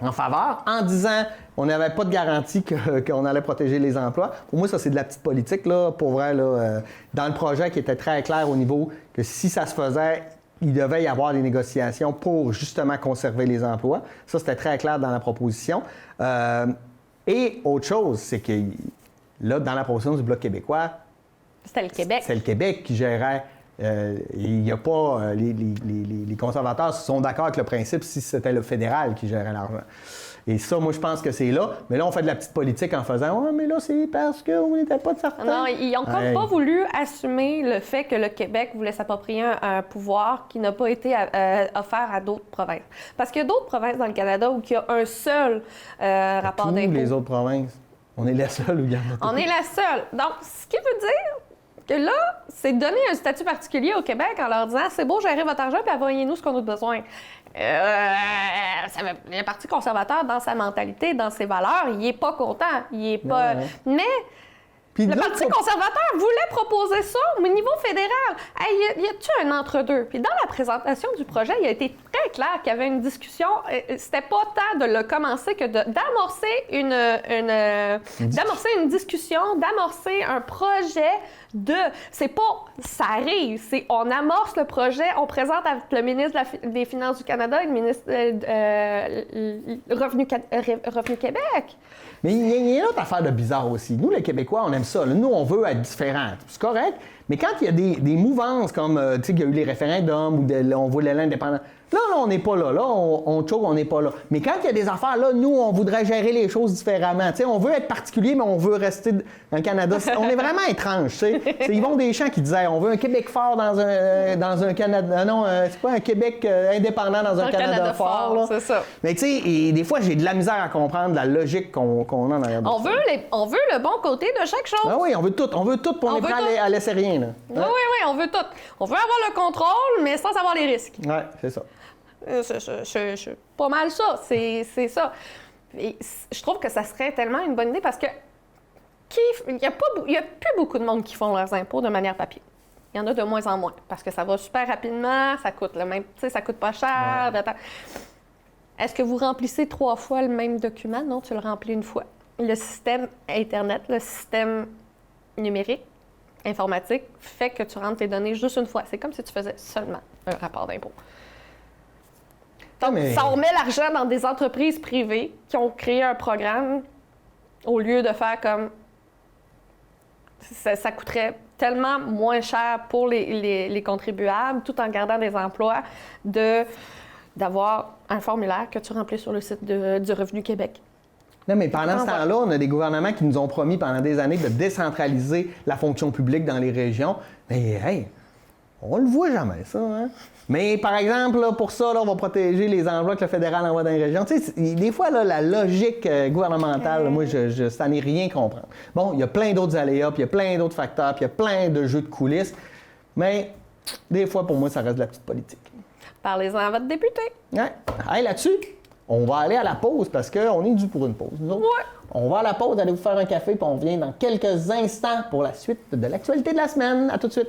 [SPEAKER 1] en faveur, en disant on n'avait pas de garantie qu'on allait protéger les emplois. Pour moi, ça, c'est de la petite politique, là, pour vrai, là, dans le projet qui était très clair au niveau que si ça se faisait, il devait y avoir des négociations pour justement conserver les emplois. Ça, c'était très clair dans la proposition. Et autre chose, c'est que là, dans la proposition du Bloc québécois,
[SPEAKER 2] c'était le Québec.
[SPEAKER 1] C'est le Québec qui gérait. Il n'y a pas. Les conservateurs sont d'accord avec le principe si c'était le fédéral qui gérait l'argent. Et ça, moi, je pense que c'est là. Mais là, on fait de la petite politique en faisant « Ouais, mais là, c'est parce qu'on n'était pas de certains. »
[SPEAKER 2] Non, ils n'ont comme pas voulu assumer le fait que le Québec voulait s'approprier un pouvoir qui n'a pas été offert à d'autres provinces. Parce qu'il y a d'autres provinces dans le Canada où il y a un seul rapport d'impôt.
[SPEAKER 1] Tous les autres provinces. On est la seule où il y en a.
[SPEAKER 2] On est la seule. Donc, ce qui veut dire que là, c'est donner un statut particulier au Québec en leur disant « C'est beau, gérez votre argent, puis envoyez-nous ce qu'on a besoin. » Le Parti conservateur, dans sa mentalité, dans ses valeurs, il n'est pas content. Il est pas... Ouais. Mais puis le Parti conservateur voulait proposer ça au niveau fédéral. Hey, y a-tu un entre-deux? Puis dans la présentation du projet, il a été très clair qu'il y avait une discussion. C'était pas tant de le commencer que d'amorcer d'amorcer une discussion, d'amorcer un projet c'est pas ça arrive, c'est on amorce le projet, on présente avec le ministre des Finances du Canada et le ministre Revenu Québec.
[SPEAKER 1] Mais il y a une autre affaire de bizarre aussi. Nous, les Québécois, on aime ça. Là. Nous, on veut être différents. C'est correct. Mais quand il y a des mouvances comme, tu sais, qu'il y a eu les référendums ou on voulait l'indépendance, là, on n'est pas là. Là, on choque, on n'est pas là. Mais quand il y a des affaires, là, nous, on voudrait gérer les choses différemment. Tu sais, on veut être particulier, mais on veut rester dans le Canada. On est vraiment étrange, tu sais. C'est Yvon Deschamps qui disait, on veut un Québec fort dans un Canada... Non, c'est pas un Québec indépendant dans un Canada fort. Là.
[SPEAKER 2] C'est ça.
[SPEAKER 1] Mais tu sais, des fois, j'ai de la misère à comprendre la logique qu'on a en arrière de ça.
[SPEAKER 2] On veut le bon côté de chaque chose.
[SPEAKER 1] Ah oui, on veut tout. On veut tout, pour on est prêt à laisser rien. Là.
[SPEAKER 2] Oui, on veut tout. On veut avoir le contrôle, mais sans avoir les risques.
[SPEAKER 1] Oui, c'est ça.
[SPEAKER 2] C'est pas mal ça, c'est ça. Et je trouve que ça serait tellement une bonne idée parce que il n'y a plus beaucoup de monde qui font leurs impôts de manière papier. Il y en a de moins en moins parce que ça va super rapidement, ça coûte le même, tu sais, ça coûte pas cher. Ouais. Est-ce que vous remplissez 3 fois le même document? Non, tu le remplis une fois. Le système Internet, le système numérique, informatique, fait que tu rentres tes données juste une fois. C'est comme si tu faisais seulement un rapport d'impôt. Donc, ça remet l'argent dans des entreprises privées qui ont créé un programme au lieu de faire comme... Ça coûterait tellement moins cher pour les contribuables, tout en gardant des emplois, d'avoir un formulaire que tu remplis sur le site du Revenu Québec.
[SPEAKER 1] Non, mais pendant ce temps-là, on a des gouvernements qui nous ont promis pendant des années de décentraliser la fonction publique dans les régions. Mais hey, On le voit jamais, ça. Hein? Mais par exemple, là, pour ça, là, on va protéger les envois que le fédéral envoie dans les régions. Tu sais, des fois, là, la logique gouvernementale, moi, ça n'est rien comprendre. Bon, il y a plein d'autres aléas, puis il y a plein d'autres facteurs, puis il y a plein de jeux de coulisses. Mais des fois, pour moi, ça reste de la petite politique.
[SPEAKER 2] Parlez-en à votre député.
[SPEAKER 1] Ouais. Hey, là-dessus, on va aller à la pause parce qu'on est dû pour une pause. Nous autres.
[SPEAKER 2] Ouais.
[SPEAKER 1] On va à la pause, aller vous faire un café, puis on revient dans quelques instants pour la suite de l'actualité de la semaine. À tout de suite.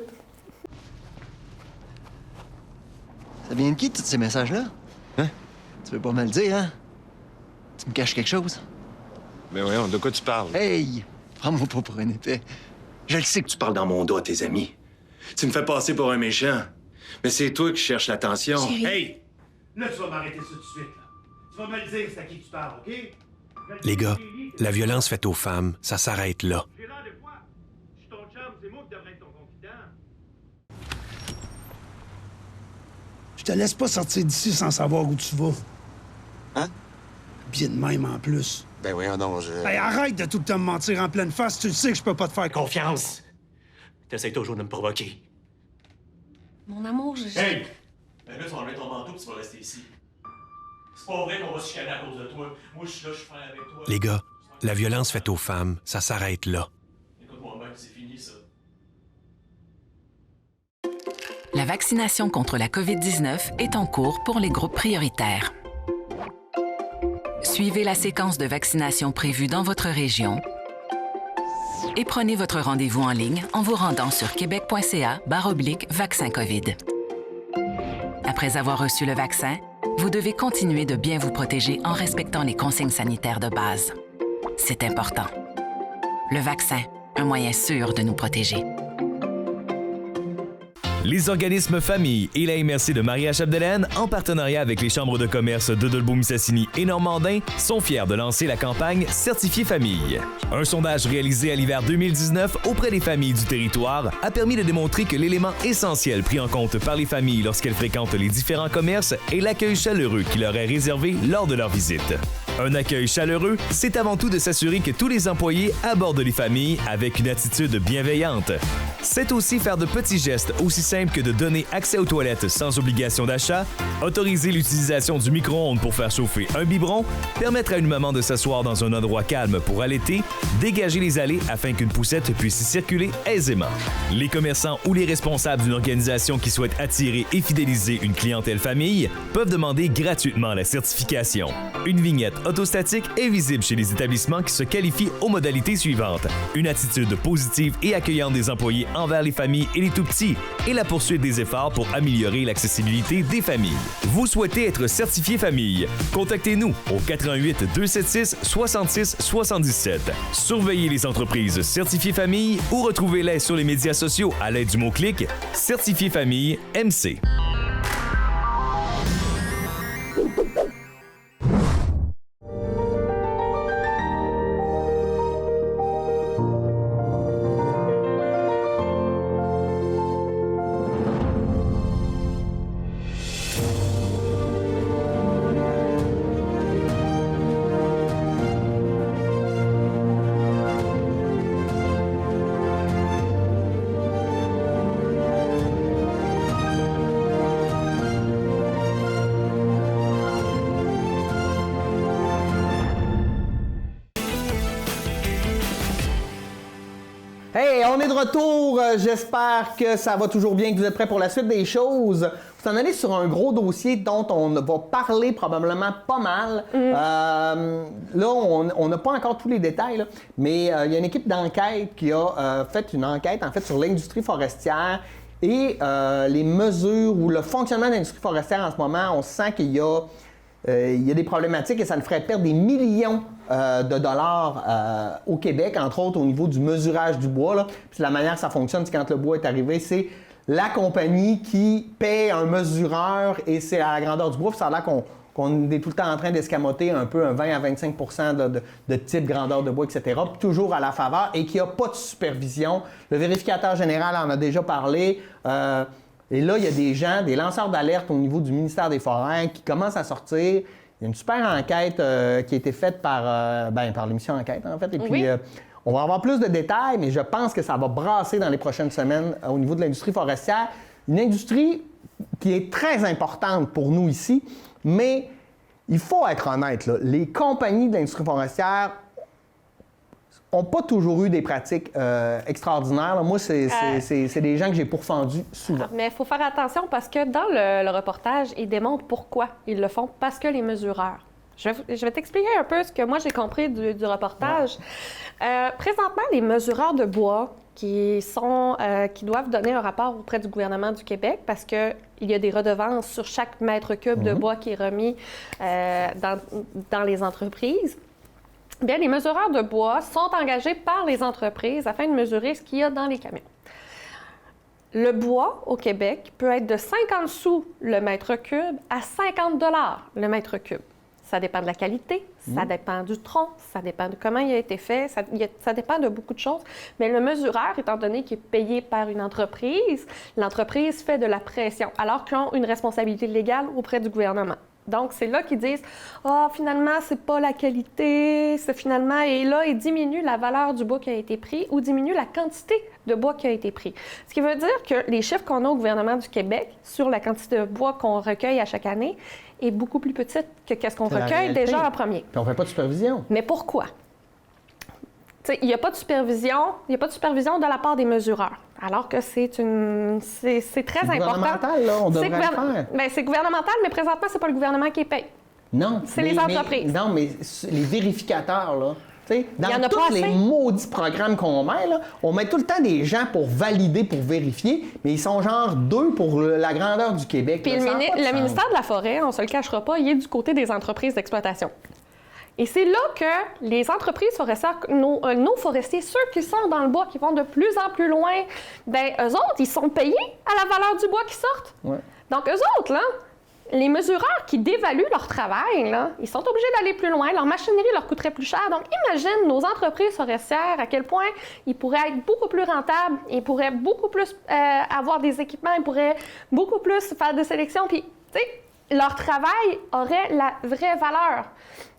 [SPEAKER 3] Ça vient de qui, tous ces messages-là? Hein? Tu veux pas me le dire, hein? Tu me caches quelque chose?
[SPEAKER 4] Mais voyons, de quoi tu parles?
[SPEAKER 3] Hey! Prends-moi pas pour un épais.
[SPEAKER 4] Je le sais que tu parles dans mon dos à tes amis. Tu me fais passer pour un méchant. Mais c'est toi qui cherches l'attention.
[SPEAKER 3] Chérie.
[SPEAKER 5] Hey! Là, tu vas m'arrêter ça tout de suite, là. Tu vas me le dire, c'est à qui tu parles, OK?
[SPEAKER 6] Les gars, la violence faite aux femmes, ça s'arrête là.
[SPEAKER 5] J'ai l'air de quoi? Je suis ton chum, c'est moi qui devrais être ton confident.
[SPEAKER 7] Je te laisse pas sortir d'ici sans savoir où tu vas.
[SPEAKER 3] Hein?
[SPEAKER 7] Bien de même en plus.
[SPEAKER 3] Ben voyons donc,
[SPEAKER 7] Hey, arrête de tout le temps me mentir en pleine face. Tu le sais que je peux pas te faire
[SPEAKER 5] Confiance! T'essayes toujours de me provoquer.
[SPEAKER 2] Mon amour,
[SPEAKER 5] Hey! Ben là, tu vas enlever ton manteau et tu vas rester ici. C'est pas vrai qu'on va se chicaner à cause de toi. Moi, je suis là, je suis frère avec toi.
[SPEAKER 6] Les gars, la violence faite aux femmes, ça s'arrête là.
[SPEAKER 5] Écoute-moi même, c'est fini, ça.
[SPEAKER 8] La vaccination contre la COVID-19 est en cours pour les groupes prioritaires. Suivez la séquence de vaccination prévue dans votre région et prenez votre rendez-vous en ligne en vous rendant sur québec.ca/vaccin COVID. Après avoir reçu le vaccin, vous devez continuer de bien vous protéger en respectant les consignes sanitaires de base. C'est important. Le vaccin, un moyen sûr de nous protéger.
[SPEAKER 9] Les organismes Famille et la MRC de Maria-Chapdelaine, en partenariat avec les chambres de commerce de Dolbeau-Mistassini et Normandin, sont fiers de lancer la campagne Certifié Famille. Un sondage réalisé à l'hiver 2019 auprès des familles du territoire a permis de démontrer que l'élément essentiel pris en compte par les familles lorsqu'elles fréquentent les différents commerces est l'accueil chaleureux qui leur est réservé lors de leur visite. Un accueil chaleureux, c'est avant tout de s'assurer que tous les employés abordent les familles avec une attitude bienveillante. C'est aussi faire de petits gestes aussi simples que de donner accès aux toilettes sans obligation d'achat, autoriser l'utilisation du micro-ondes pour faire chauffer un biberon, permettre à une maman de s'asseoir dans un endroit calme pour allaiter, dégager les allées afin qu'une poussette puisse y circuler aisément. Les commerçants ou les responsables d'une organisation qui souhaite attirer et fidéliser une clientèle famille peuvent demander gratuitement la certification. Une vignette autostatique est visible chez les établissements qui se qualifient aux modalités suivantes. Une attitude positive et accueillante des employés envers les familles et les tout-petits et la poursuite des efforts pour améliorer l'accessibilité des familles. Vous souhaitez être certifié famille? Contactez-nous au 88 276 66 77. Surveillez les entreprises certifiées famille ou retrouvez-les sur les médias sociaux à l'aide du mot-clic Certifié Famille MC.
[SPEAKER 1] Hey, on est de retour. J'espère que ça va toujours bien, que vous êtes prêts pour la suite des choses. Vous en allez sur un gros dossier dont on va parler probablement pas mal. Là, on n'a pas encore tous les détails, là, mais il y a une équipe d'enquête qui a fait une enquête en fait sur l'industrie forestière et les mesures ou le fonctionnement de l'industrie forestière en ce moment. On sent qu'il y a des problématiques et ça nous ferait perdre des millions de dollars au Québec, entre autres au niveau du mesurage du bois. Là. Puis la manière que ça fonctionne, c'est quand le bois est arrivé, c'est la compagnie qui paie un mesureur et c'est à la grandeur du bois. Puis ça a l'air qu'on est tout le temps en train d'escamoter un peu un 20 à 25 de type grandeur de bois, etc. Puis toujours à la faveur et qu'il n'y a pas de supervision. Le vérificateur général en a déjà parlé. Et là, il y a des gens, des lanceurs d'alerte au niveau du ministère des Forêts qui commencent à sortir. Il y a une super enquête qui a été faite par l'émission Enquête, en fait. Et puis, on va avoir plus de détails, mais je pense que ça va brasser dans les prochaines semaines au niveau de l'industrie forestière. une industrie qui est très importante pour nous ici, mais il faut être honnête, là, les compagnies de l'industrie forestière n'ont pas toujours eu des pratiques extraordinaires. Là. Moi, c'est des gens que j'ai pourfendus souvent.
[SPEAKER 2] Mais il faut faire attention parce que dans le reportage, ils démontrent pourquoi ils le font, parce que les mesureurs. Je vais t'expliquer un peu ce que moi j'ai compris du reportage. Présentement, les mesureurs de bois qui doivent donner un rapport auprès du gouvernement du Québec parce qu'il y a des redevances sur chaque mètre cube de bois qui est remis dans les entreprises. Bien, les mesureurs de bois sont engagés par les entreprises afin de mesurer ce qu'il y a dans les camions. Le bois au Québec peut être de 50 sous le mètre cube à 50 $ le mètre cube. Ça dépend de la qualité, ça dépend du tronc, ça dépend de comment il a été fait, ça dépend de beaucoup de choses. Mais le mesureur, étant donné qu'il est payé par une entreprise, l'entreprise fait de la pression alors qu'ils ont une responsabilité légale auprès du gouvernement. Donc, c'est là qu'ils disent « Ah, finalement, c'est pas la qualité, c'est finalement... » Et là, ils diminuent la valeur du bois qui a été pris ou diminuent la quantité de bois qui a été pris. Ce qui veut dire que les chiffres qu'on a au gouvernement du Québec sur la quantité de bois qu'on recueille à chaque année est beaucoup plus petite que ce qu'on recueille déjà en premier.
[SPEAKER 1] Puis on ne fait pas de supervision.
[SPEAKER 2] Mais pourquoi? Il n'y a pas de supervision de la part des mesureurs. Alors que c'est très important.
[SPEAKER 1] Gouvernemental, là, on devrait le faire.
[SPEAKER 2] Bien, c'est gouvernemental, mais présentement, c'est pas le gouvernement qui paye.
[SPEAKER 1] Non.
[SPEAKER 2] C'est les entreprises.
[SPEAKER 1] Non, mais les vérificateurs, là. Dans tous les maudits programmes qu'on met, là, on met tout le temps des gens pour valider, pour vérifier, mais ils sont genre 2 pour la grandeur du Québec.
[SPEAKER 2] Puis le ministère de la Forêt, on ne se le cachera pas, il est du côté des entreprises d'exploitation. Et c'est là que les entreprises forestières, nos forestiers, ceux qui sont dans le bois, qui vont de plus en plus loin, bien, eux autres, ils sont payés à la valeur du bois qui sortent. Ouais. Donc, eux autres, là, les mesureurs qui dévaluent leur travail, là, ils sont obligés d'aller plus loin. Leur machinerie leur coûterait plus cher. Donc, imagine nos entreprises forestières, à quel point ils pourraient être beaucoup plus rentables, ils pourraient beaucoup plus avoir des équipements, ils pourraient beaucoup plus faire de sélection. Puis, tu sais, leur travail aurait la vraie valeur.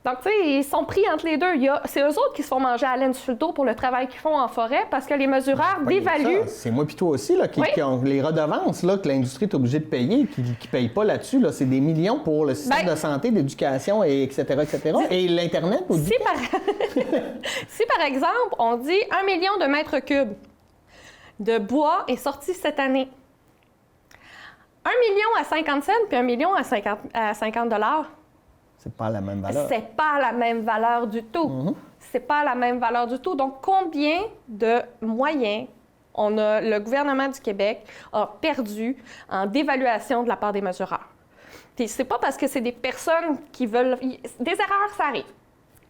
[SPEAKER 2] Donc, tu sais, ils sont pris entre les deux. C'est eux autres qui se font manger à laine sur le dos pour le travail qu'ils font en forêt parce que les mesureurs dévaluent.
[SPEAKER 1] C'est moi puis toi aussi là, qui ont les redevances là, que l'industrie est obligée de payer, qui ne payent pas là-dessus. Là. C'est des millions pour le système de santé, d'éducation, etc., etc. Et l'Internet aussi.
[SPEAKER 2] Si, par exemple, on dit 1 million de mètres cubes de bois est sorti cette année, 1 million à 50 cents puis 1 million à 50 $,
[SPEAKER 1] c'est pas la même valeur.
[SPEAKER 2] C'est pas la même valeur du tout. C'est pas la même valeur du tout. Donc, combien de moyens le gouvernement du Québec a perdu en dévaluation de la part des mesureurs? Puis, c'est pas parce que c'est des personnes qui veulent... Des erreurs, ça arrive.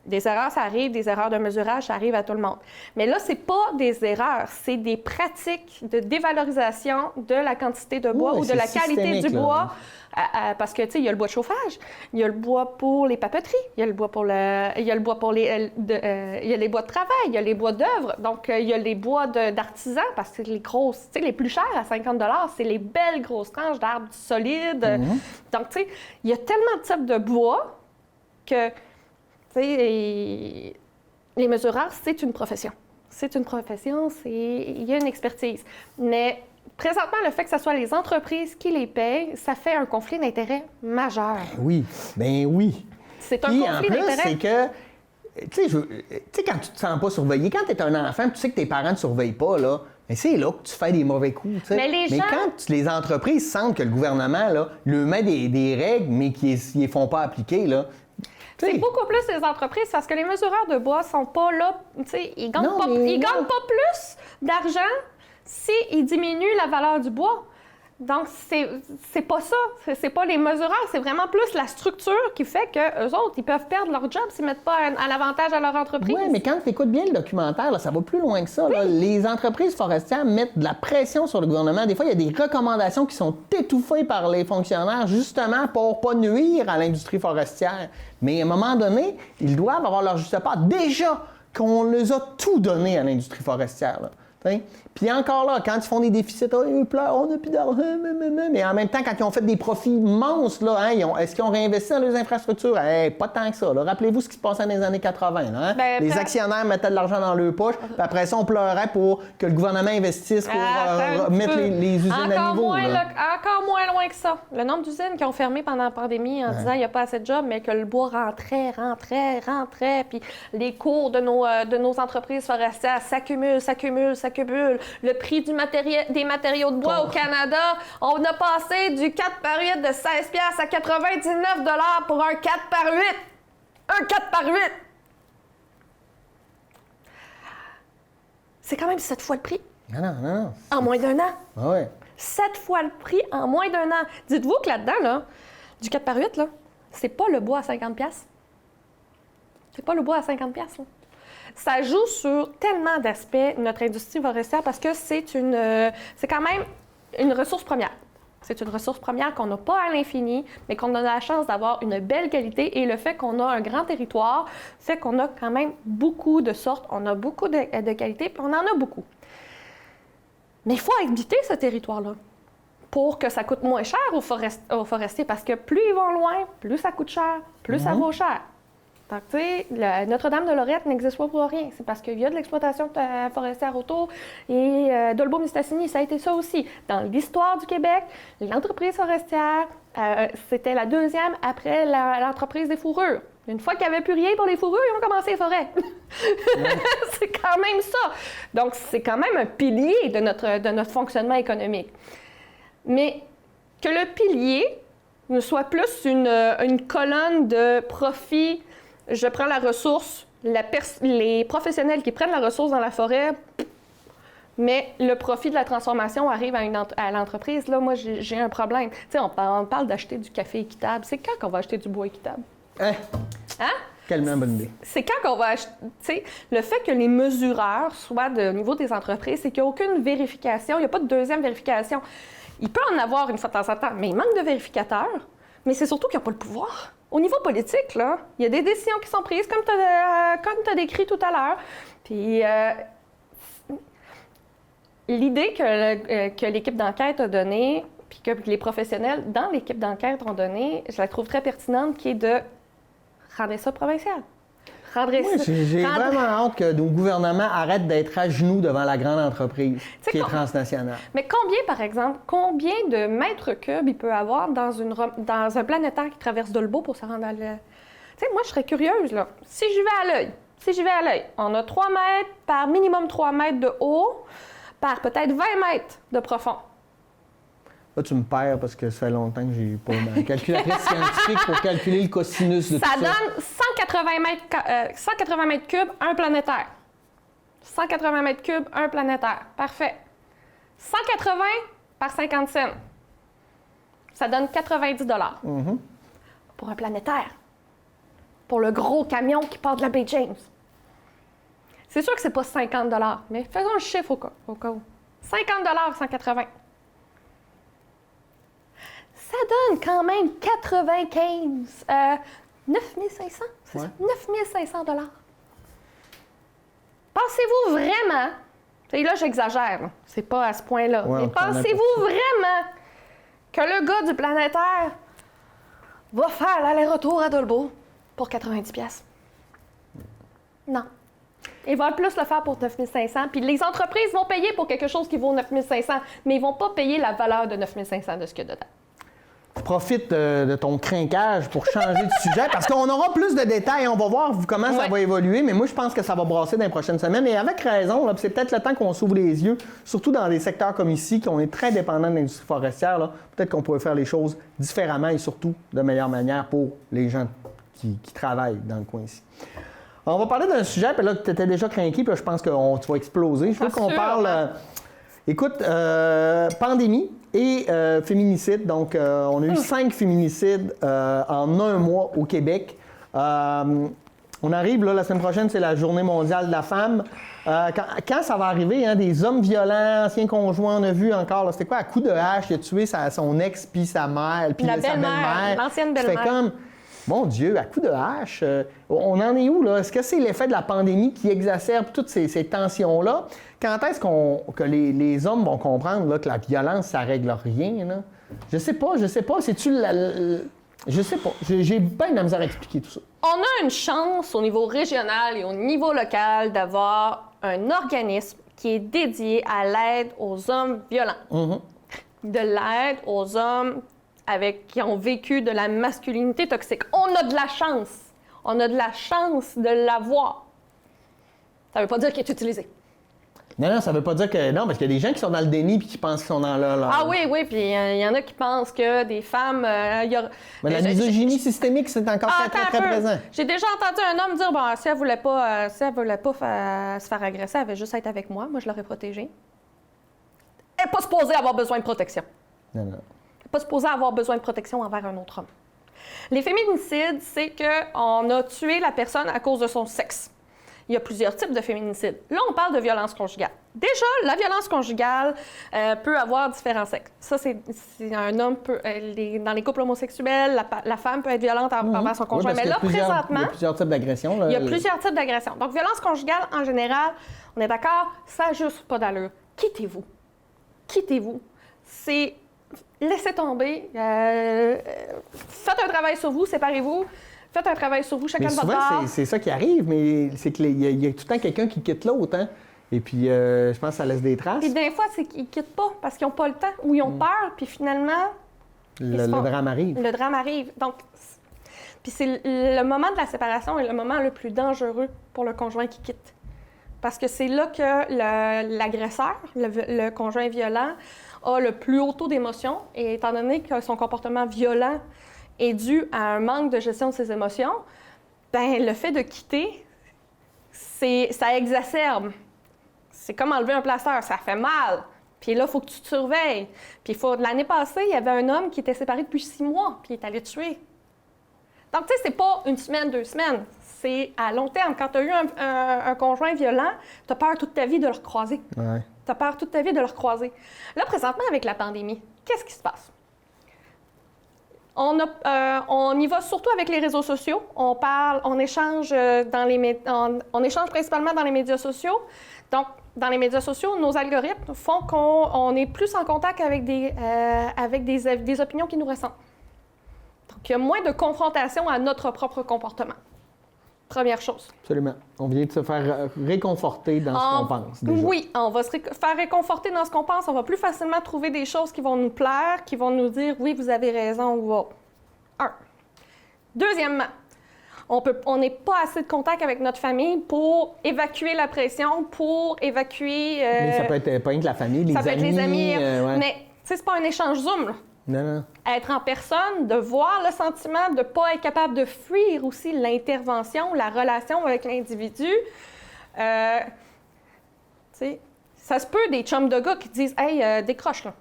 [SPEAKER 2] Des erreurs, ça arrive. Des erreurs de mesurage, ça arrive à tout le monde. Mais là, c'est pas des erreurs. C'est des pratiques de dévalorisation de la quantité de bois ou de la qualité du bois. Parce que, tu sais, il y a le bois de chauffage, il y a le bois pour les papeteries, il y a le bois pour il y a le bois pour il y a les bois de travail, il y a les bois d'œuvre. Donc, il y a les bois d'artisans, parce que les grosses, tu sais, les plus chers à 50 $, c'est les belles grosses tranches d'arbres solides. Donc, tu sais, il y a tellement de types de bois que, tu sais, les mesureurs, c'est une profession. C'est une profession, il y a une expertise. Mais présentement, le fait que ce soit les entreprises qui les payent, ça fait un conflit d'intérêts majeur.
[SPEAKER 1] Oui, bien oui.
[SPEAKER 2] C'est un conflit d'intérêts.
[SPEAKER 1] C'est que, tu sais, quand tu te sens pas surveillé, quand tu es un enfant, tu sais que tes parents ne te surveillent pas, là, mais c'est là que tu fais des mauvais coups. T'sais.
[SPEAKER 2] Mais
[SPEAKER 1] quand les entreprises sentent que le gouvernement là, leur met des règles, mais qu'ils ne les font pas appliquer, là.
[SPEAKER 2] C'est beaucoup plus les entreprises parce que les mesureurs de bois sont pas là, tu sais, ils gagnent pas plus d'argent s'ils diminuent la valeur du bois. Donc, c'est pas ça. C'est pas les mesureurs, c'est vraiment plus la structure qui fait qu'eux autres, ils peuvent perdre leur job s'ils mettent pas un avantage à leur entreprise.
[SPEAKER 1] Oui, mais quand tu écoutes bien le documentaire, là, ça va plus loin que ça. Là. Les entreprises forestières mettent de la pression sur le gouvernement. Des fois, il y a des recommandations qui sont étouffées par les fonctionnaires justement pour pas nuire à l'industrie forestière. Mais à un moment donné, ils doivent avoir leur juste part. Déjà qu'on les a tout donné à l'industrie forestière. Là. Puis encore là, quand ils font des déficits, ils pleurent, on n'a plus d'argent, mais en même temps, quand ils ont fait des profits monstres, là, est-ce qu'ils ont réinvesti dans leurs infrastructures? Pas tant que ça. Là. Rappelez-vous ce qui se passait dans les années 80. Là, les actionnaires mettaient de l'argent dans leur poche, puis après ça, on pleurait pour que le gouvernement investisse pour mettre les usines à niveau.
[SPEAKER 2] Encore moins loin que ça. Le nombre d'usines qui ont fermé pendant la pandémie en disant qu'il n'y a pas assez de jobs, mais que le bois rentrait, puis les cours de nos entreprises forestières s'accumulent. Le prix des matériaux de bois au Canada, on a passé du 4 par 8 de 16$ à 99$ pour un 4 par 8. Un 4 par 8! C'est quand même 7 fois le prix.
[SPEAKER 1] Non.
[SPEAKER 2] En moins d'un an.
[SPEAKER 1] Ah ouais.
[SPEAKER 2] 7 fois le prix en moins d'un an. Dites-vous que là-dedans, là, du 4 par 8, là, c'est pas le bois à 50$. C'est pas le bois à 50$. Là. Ça joue sur tellement d'aspects notre industrie forestière parce que c'est quand même une ressource première. C'est une ressource première qu'on n'a pas à l'infini, mais qu'on a la chance d'avoir une belle qualité. Et le fait qu'on a un grand territoire fait qu'on a quand même beaucoup de sortes, on a beaucoup de qualités, puis on en a beaucoup. Mais il faut habiter ce territoire-là pour que ça coûte moins cher aux forestiers, parce que plus ils vont loin, plus ça coûte cher, plus ça vaut cher. Donc, tu sais, Notre-Dame-de-Lorette n'existe pas pour rien. C'est parce qu'il y a de l'exploitation forestière autour. Et Dolbeau-Mistassini, ça a été ça aussi. Dans l'histoire du Québec, l'entreprise forestière, c'était la deuxième après l'entreprise des fourrures. Une fois qu'il n'y avait plus rien pour les fourrures, ils ont commencé les forêts. C'est quand même ça. Donc, c'est quand même un pilier de notre fonctionnement économique. Mais que le pilier ne soit plus une colonne de profit. Je prends la ressource, les professionnels qui prennent la ressource dans la forêt, mais le profit de la transformation arrive à l'entreprise. Là, moi, j'ai un problème. Tu sais, on parle d'acheter du café équitable. C'est quand qu'on va acheter du bois équitable? Hein?
[SPEAKER 1] Quelle bonne idée.
[SPEAKER 2] C'est quand qu'on va acheter... Tu sais, le fait que les mesureurs soient au niveau des entreprises, c'est qu'il n'y a aucune vérification, il n'y a pas de deuxième vérification. Il peut en avoir une fois de temps en temps, mais il manque de vérificateurs. Mais c'est surtout qu'il n'y a pas le pouvoir. Au niveau politique, là, il y a des décisions qui sont prises, comme tu as décrit tout à l'heure. Puis l'idée que l'équipe d'enquête a donnée, puis que les professionnels dans l'équipe d'enquête ont donnée, je la trouve très pertinente, qui est de rendre ça provincial.
[SPEAKER 1] J'ai vraiment hâte que nos gouvernements arrêtent d'être à genoux devant la grande entreprise qui est transnationale.
[SPEAKER 2] Mais combien de mètres cubes il peut avoir dans un planétaire qui traverse Dolbeau pour se rendre à l'œil? Tu sais, moi, je serais curieuse, là. Si j'y vais à l'œil, on a 3 mètres par minimum 3 mètres de haut, par peut-être 20 mètres de profond.
[SPEAKER 1] Là, tu me perds parce que ça fait longtemps que j'ai pas ma calculatrice scientifique pour calculer le cosinus de tout ça.
[SPEAKER 2] Ça donne 180 mètres cubes, un planétaire. 180 mètres cubes, un planétaire. Parfait. 180 par 50 cents. Ça donne 90 $. Pour un planétaire. Pour le gros camion qui part de la baie James. C'est sûr que c'est pas 50 $, mais faisons le chiffre au cas où. 50 $, 180. Ça donne quand même 9500, c'est ça? 9500 $. Pensez-vous vraiment, et là j'exagère, là, c'est pas à ce point-là, mais pensez-vous vraiment que le gars du planétaire va faire l'aller-retour à Dolbeau pour 90$? Non. Il va plus le faire pour 9500, puis les entreprises vont payer pour quelque chose qui vaut 9500, mais ils vont pas payer la valeur de 9500 de ce qu'il y a dedans.
[SPEAKER 1] Profite de ton crinquage pour changer de sujet, parce qu'on aura plus de détails, on va voir comment ça va évoluer, mais moi je pense que ça va brasser dans les prochaines semaines, et avec raison, là, c'est peut-être le temps qu'on s'ouvre les yeux, surtout dans des secteurs comme ici, qu'on est très dépendant de l'industrie forestière, là, peut-être qu'on pourrait faire les choses différemment et surtout de meilleure manière pour les gens qui travaillent dans le coin ici. On va parler d'un sujet, puis là tu étais déjà crinqué, puis je pense que tu vas exploser. Je veux qu'on parle... Écoute, pandémie et féminicide. Donc, on a eu 5 féminicides en un mois au Québec. On arrive, là, la semaine prochaine, c'est la Journée mondiale de la femme. Quand ça va arriver, hein, des hommes violents, anciens conjoints, on a vu encore, c'était quoi, à coup de hache, il a tué son ex puis sa mère, puis
[SPEAKER 2] sa
[SPEAKER 1] belle-mère.
[SPEAKER 2] L'ancienne belle-mère.
[SPEAKER 1] Ça fait comme... Mon Dieu, à coup de hache, on en est où, là? Est-ce que c'est l'effet de la pandémie qui exacerbe toutes ces tensions-là? Quand est-ce que les hommes vont comprendre là, que la violence, ça règle rien, là? Je sais pas. C'est-tu je sais pas. J'ai bien de la misère à expliquer tout ça.
[SPEAKER 2] On a une chance au niveau régional et au niveau local d'avoir un organisme qui est dédié à l'aide aux hommes violents.
[SPEAKER 1] Mm-hmm.
[SPEAKER 2] De l'aide aux hommes qui ont vécu de la masculinité toxique. On a de la chance. On a de la chance de l'avoir. Ça veut pas dire qu'il est utilisé.
[SPEAKER 1] Non, ça veut pas dire que... Non, parce qu'il y a des gens qui sont dans le déni puis qui pensent qu'ils sont dans leur...
[SPEAKER 2] Ah oui, puis il y en a qui pensent que des femmes...
[SPEAKER 1] Mais la misogynie systémique, c'est encore très présent.
[SPEAKER 2] J'ai déjà entendu un homme dire, si elle voulait pas se faire agresser, elle avait juste à être avec moi. Moi, je l'aurais protégée. Elle n'est pas supposée avoir besoin de protection.
[SPEAKER 1] Non.
[SPEAKER 2] Elle n'est pas supposée avoir besoin de protection envers un autre homme. Les féminicides, c'est qu'on a tué la personne à cause de son sexe. Il y a plusieurs types de féminicides. Là, on parle de violence conjugale. Déjà, la violence conjugale peut avoir différents sexes. Ça, c'est un homme dans les couples homosexuels, la femme peut être violente envers son conjoint. Mais là, présentement...
[SPEAKER 1] Il y a plusieurs types d'agressions.
[SPEAKER 2] Il y a plusieurs types d'agressions. Donc, violence conjugale, en général, on est d'accord, ça n'a juste pas d'allure. Quittez-vous. C'est... Laissez tomber. Faites un travail sur vous, séparez-vous. Faites un travail sur vous, chacun de votre part.
[SPEAKER 1] C'est ça qui arrive, mais c'est qu'il y a tout le temps quelqu'un qui quitte l'autre. Hein? Et puis, je pense que ça laisse des traces.
[SPEAKER 2] Puis des fois, c'est qu'ils quittent pas parce qu'ils n'ont pas le temps ou ils ont peur. Puis finalement...
[SPEAKER 1] Le drame arrive.
[SPEAKER 2] Le drame arrive. Donc, puis c'est le moment de la séparation est le moment le plus dangereux pour le conjoint qui quitte. Parce que c'est là que l'agresseur, le conjoint violent, a le plus haut taux d'émotion. Et étant donné que son comportement violent est dû à un manque de gestion de ses émotions, ben le fait de quitter, ça exacerbe. C'est comme enlever un plaster, ça fait mal. Puis là, il faut que tu te surveilles. Puis l'année passée, il y avait un homme qui était séparé depuis 6 mois, puis il est allé tuer. Donc, tu sais, c'est pas 1 semaine, 2 semaines. C'est à long terme. Quand tu as eu un conjoint violent, tu as peur toute ta vie de le recroiser.
[SPEAKER 1] Ouais.
[SPEAKER 2] Tu as peur toute ta vie de le recroiser. Là, présentement, avec la pandémie, qu'est-ce qui se passe? On y va surtout avec les réseaux sociaux. On échange principalement dans les médias sociaux. Donc, dans les médias sociaux, nos algorithmes font qu'on est plus en contact avec des opinions qui nous ressemblent. Donc, il y a moins de confrontation à notre propre comportement. Première chose.
[SPEAKER 1] Absolument. On vient de se faire réconforter dans ce qu'on pense, déjà.
[SPEAKER 2] Oui, on va se faire réconforter dans ce qu'on pense. On va plus facilement trouver des choses qui vont nous plaire, qui vont nous dire « oui, vous avez raison » ou autre. Deuxièmement, on n'est pas assez de contact avec notre famille pour évacuer la pression, pour évacuer...
[SPEAKER 1] Mais ça peut être pas rien que la famille, les amis.
[SPEAKER 2] Ça peut être les amis,
[SPEAKER 1] ouais.
[SPEAKER 2] mais tu sais, c'est pas un échange Zoom, là.
[SPEAKER 1] Non.
[SPEAKER 2] Être en personne, de voir le sentiment de ne pas être capable de fuir aussi l'intervention, la relation avec l'individu. Tu sais, ça se peut des chums de gars qui disent « Hey, décroche, là.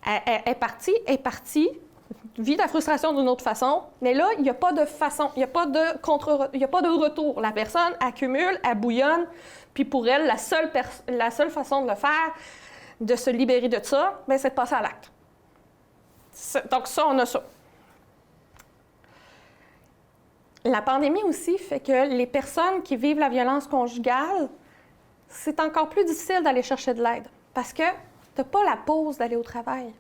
[SPEAKER 2] Elle est partie, vis ta frustration d'une autre façon. » Mais là, il n'y a pas de façon, il n'y a pas de retour. La personne accumule, elle bouillonne, puis pour elle, la seule façon de le faire, de se libérer de ça, bien, c'est de passer à l'acte. Donc ça, on a ça. La pandémie aussi fait que les personnes qui vivent la violence conjugale, c'est encore plus difficile d'aller chercher de l'aide parce que tu n'as pas la pause d'aller au travail.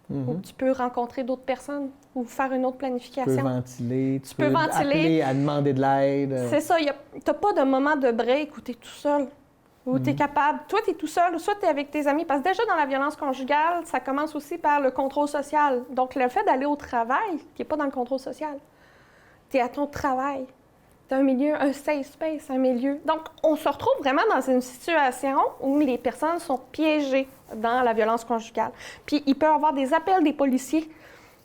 [SPEAKER 2] Où tu peux rencontrer d'autres personnes ou faire une autre planification.
[SPEAKER 1] Tu peux ventiler, tu peux appeler à demander de l'aide.
[SPEAKER 2] C'est ça, tu n'as pas de moment de break où tu es tout seul. Où tu es capable, toi, tu es tout seul, soit tu es avec tes amis. Parce que déjà, dans la violence conjugale, ça commence aussi par le contrôle social. Donc, le fait d'aller au travail, qui n'est pas dans le contrôle social, tu es à ton travail. Tu as un milieu, un safe space, un milieu. Donc, on se retrouve vraiment dans une situation où les personnes sont piégées dans la violence conjugale. Puis, il peut y avoir des appels des policiers.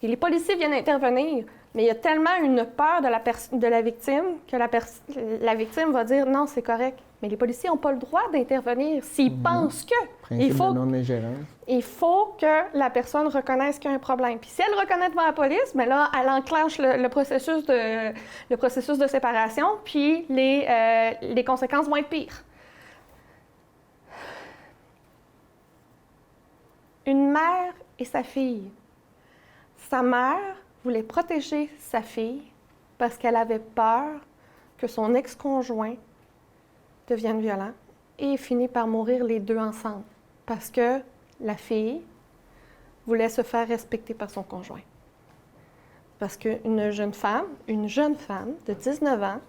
[SPEAKER 2] Et les policiers viennent intervenir. Mais il y a tellement une peur de la victime que la victime va dire « non, c'est correct ». Mais les policiers n'ont pas le droit d'intervenir s'ils pensent que.
[SPEAKER 1] Il
[SPEAKER 2] faut que la personne reconnaisse qu'il y a un problème. Puis si elle reconnaît devant la police, bien là, elle enclenche le processus de séparation, puis les conséquences vont être pires. Une mère et sa fille. Sa mère voulait protéger sa fille parce qu'elle avait peur que son ex-conjoint devienne violent et finit par mourir les deux ensemble parce que la fille voulait se faire respecter par son conjoint. Parce qu'une jeune femme de 19 ans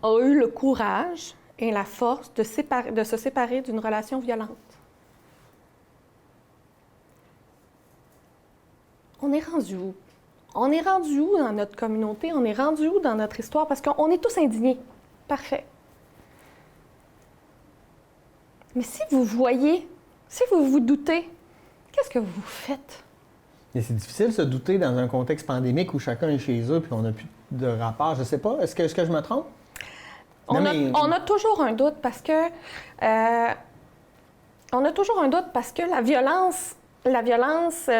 [SPEAKER 2] a eu le courage et la force de se séparer d'une relation violente. On est rendu où? On est rendu où dans notre communauté? On est rendu où dans notre histoire? Parce qu'on est tous indignés. Parfait. Mais si vous voyez, si vous vous doutez, qu'est-ce que vous faites?
[SPEAKER 1] Et c'est difficile de se douter dans un contexte pandémique où chacun est chez eux puis on n'a plus de rapport. Je sais pas. Est-ce que je me trompe?
[SPEAKER 2] On a toujours un doute parce que... on a toujours un doute parce que la violence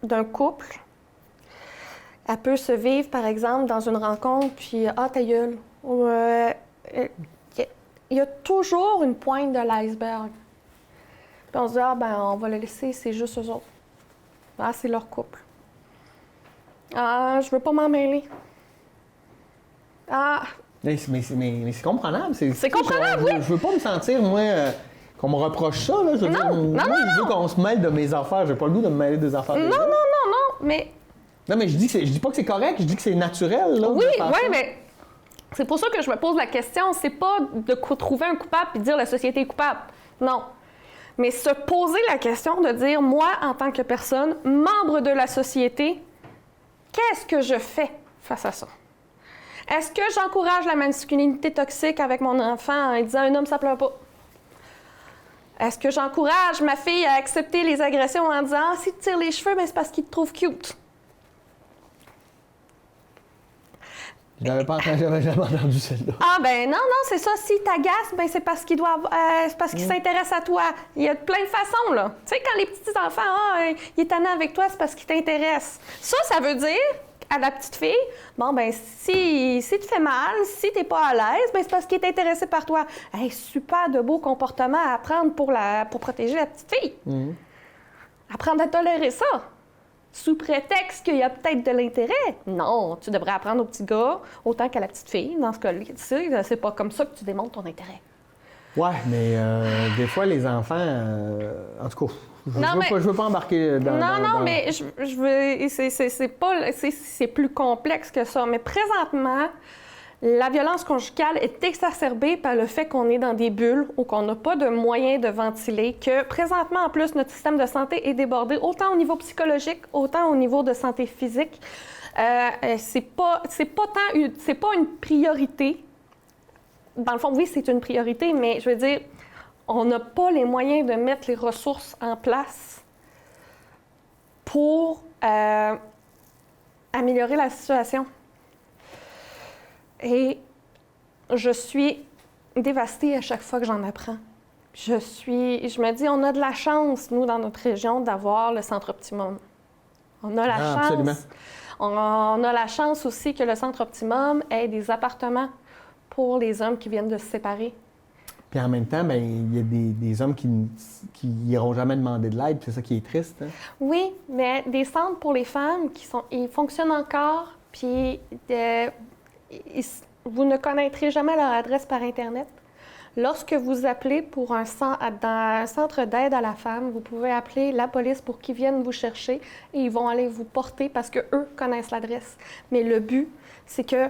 [SPEAKER 2] d'un couple, elle peut se vivre, par exemple, dans une rencontre, puis « Ah, ta gueule! » Il y a toujours une pointe de l'iceberg. Puis on se dit « Ah, ben on va le laisser, c'est juste eux autres. Ah, c'est leur couple. Ah, je veux pas m'en mêler. Ah... »
[SPEAKER 1] Mais c'est comprenable.
[SPEAKER 2] C'est comprenable, oui!
[SPEAKER 1] Je veux pas me sentir, moi... qu'on me reproche ça, là. Je veux qu'on se mêle de mes affaires. J'ai pas le goût de me mêler des affaires des autres.
[SPEAKER 2] Non, mais...
[SPEAKER 1] Non, mais je dis pas que c'est correct, je dis que c'est naturel, là.
[SPEAKER 2] Oui, mais c'est pour ça que je me pose la question. C'est pas de trouver un coupable et de dire la société est coupable. Non. Mais se poser la question de dire, moi, en tant que personne, membre de la société, qu'est-ce que je fais face à ça? Est-ce que j'encourage la masculinité toxique avec mon enfant en disant, un homme, ça pleure pas? Est-ce que j'encourage ma fille à accepter les agressions en disant « Ah, si tu tires les cheveux, ben, c'est parce qu'il te trouve cute. »
[SPEAKER 1] J'avais jamais entendu celle-là.
[SPEAKER 2] Ah, ben non, c'est ça. S'il t'agace, ben c'est parce qu'il c'est parce qu'il s'intéresse à toi. Il y a plein de façons, là. Tu sais, quand les petits enfants, il est tannant avec toi, c'est parce qu'il t'intéresse. Ça veut dire... à la petite fille, bon, ben si tu fais mal, si t'es pas à l'aise, ben c'est parce qu'il est intéressé par toi. Hey, super de beaux comportements à apprendre pour protéger la petite fille. Mm-hmm. Apprendre à tolérer ça. Sous prétexte qu'il y a peut-être de l'intérêt. Non, tu devrais apprendre au petit gars autant qu'à la petite fille. Dans ce cas-là, tu sais, c'est pas comme ça que tu démontres ton intérêt.
[SPEAKER 1] Ouais, mais des fois, les enfants... en tout cas... Je veux pas embarquer dans...
[SPEAKER 2] Non, mais je veux... C'est plus complexe que ça. Mais présentement, la violence conjugale est exacerbée par le fait qu'on est dans des bulles où qu'on n'a pas de moyens de ventiler, que présentement, en plus, notre système de santé est débordé, autant au niveau psychologique, autant au niveau de santé physique. C'est pas une priorité. Dans le fond, oui, c'est une priorité, mais je veux dire... on n'a pas les moyens de mettre les ressources en place pour améliorer la situation. Et je suis dévastée à chaque fois que j'en apprends. Je me dis, on a de la chance, nous, dans notre région, d'avoir le Centre Optimum. On a la chance.
[SPEAKER 1] Absolument.
[SPEAKER 2] On a la chance aussi que le Centre Optimum ait des appartements pour les hommes qui viennent de se séparer.
[SPEAKER 1] Puis en même temps, ben il y a des hommes qui n'iront jamais demander de l'aide, puis c'est ça qui est triste. Hein?
[SPEAKER 2] Oui, mais des centres pour les femmes, ils fonctionnent encore, puis vous ne connaîtrez jamais leur adresse par Internet. Lorsque vous appelez pour un centre d'aide à la femme, vous pouvez appeler la police pour qu'ils viennent vous chercher et ils vont aller vous porter parce qu'eux connaissent l'adresse. Mais le but, c'est que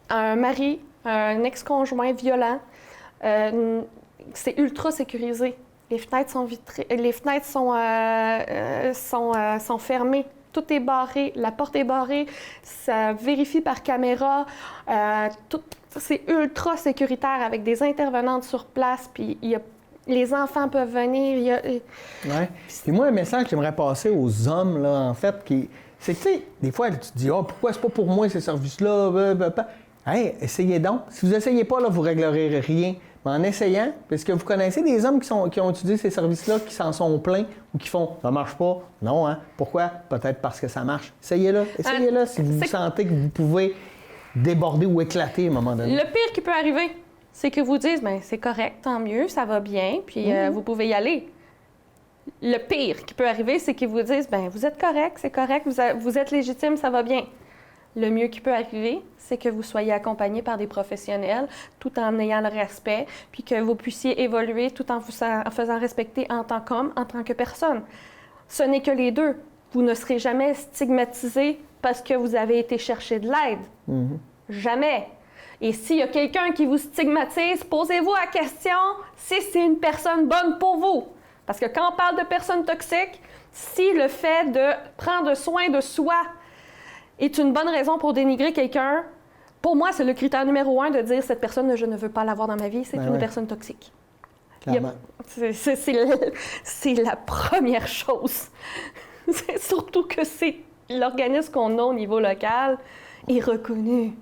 [SPEAKER 2] un mari, un ex-conjoint violent, c'est ultra sécurisé. Les fenêtres sont vitrées, les fenêtres sont fermées. Tout est barré, la porte est barrée, ça vérifie par caméra. C'est ultra sécuritaire avec des intervenantes sur place, puis les enfants peuvent venir.
[SPEAKER 1] Ouais. Et moi, un message que j'aimerais passer aux hommes, là, en fait, c'est que, tu sais, des fois, tu te dis, pourquoi c'est pas pour moi ces services-là? Hey, essayez donc. Si vous essayez pas, là, vous réglerez rien. Mais en essayant, parce que vous connaissez des hommes qui ont utilisé ces services-là, qui s'en sont plaints ou qui font « ça marche pas ». Non, hein? Pourquoi? Peut-être parce que ça marche. Essayez-le. Essayez-le si vous sentez que vous pouvez déborder ou éclater à un moment donné.
[SPEAKER 2] Le pire qui peut arriver, c'est que vous disent « c'est correct, tant mieux, ça va bien, puis vous pouvez y aller ». Le pire qui peut arriver, c'est qu'ils vous disent « vous êtes correct, c'est correct, vous êtes légitime, ça va bien ». le mieux qui peut arriver, c'est que vous soyez accompagné par des professionnels tout en ayant le respect, puis que vous puissiez évoluer tout en vous faisant respecter en tant qu'homme, en tant que personne. Ce n'est que les deux. Vous ne serez jamais stigmatisé parce que vous avez été chercher de l'aide. Jamais. Et s'il y a quelqu'un qui vous stigmatise, posez-vous la question si c'est une personne bonne pour vous. Parce que quand on parle de personnes toxiques, si le fait de prendre soin de soi est une bonne raison pour dénigrer quelqu'un, pour moi, c'est le critère numéro 1 de dire cette personne, je ne veux pas l'avoir dans ma vie, c'est une personne toxique. C'est la première chose. C'est surtout que c'est l'organisme qu'on a au niveau local est reconnu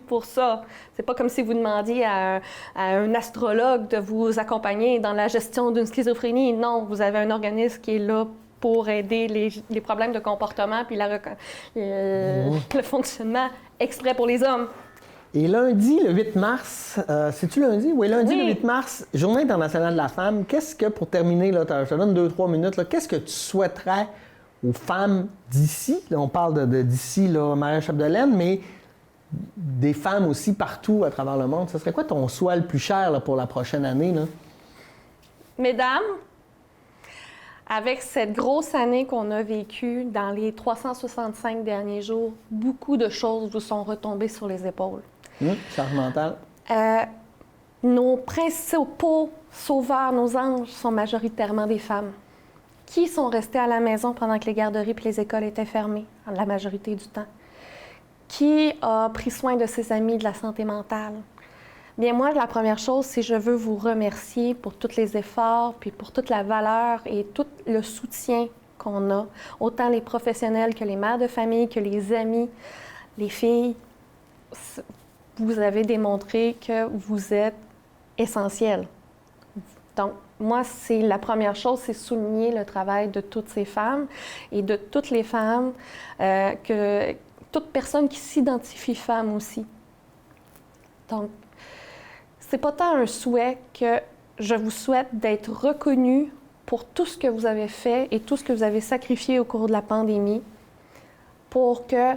[SPEAKER 2] pour ça. C'est pas comme si vous demandiez à un astrologue de vous accompagner dans la gestion d'une schizophrénie. Non, vous avez un organisme qui est là pour aider les problèmes de comportement puis le fonctionnement exprès pour les hommes.
[SPEAKER 1] Et lundi, le 8 mars, c'est-tu lundi? Oui, lundi, le 8 mars, Journée internationale de la femme. Qu'est-ce que, pour terminer, là, je te donne 2-3 minutes, là, qu'est-ce que tu souhaiterais aux femmes d'ici? Là, on parle d'ici, là, Maria-Chapdelaine, mais des femmes aussi partout à travers le monde. Ce serait quoi ton souhait le plus cher là, pour la prochaine année? Là?
[SPEAKER 2] Mesdames, avec cette grosse année qu'on a vécue dans les 365 derniers jours, beaucoup de choses vous sont retombées sur les épaules.
[SPEAKER 1] Charge mentale.
[SPEAKER 2] Nos principaux sauveurs, nos anges, sont majoritairement des femmes qui sont restées à la maison pendant que les garderies et les écoles étaient fermées, la majorité du temps. Qui a pris soin de ses amis de la santé mentale? Bien, moi, la première chose, c'est que je veux vous remercier pour tous les efforts, puis pour toute la valeur et tout le soutien qu'on a, autant les professionnels que les mères de famille, que les amis, les filles. Vous avez démontré que vous êtes essentiels. Donc, moi, c'est la première chose, c'est souligner le travail de toutes ces femmes et de toutes les femmes toute personne qui s'identifie femme aussi. Donc, c'est pas tant un souhait que je vous souhaite d'être reconnue pour tout ce que vous avez fait et tout ce que vous avez sacrifié au cours de la pandémie pour que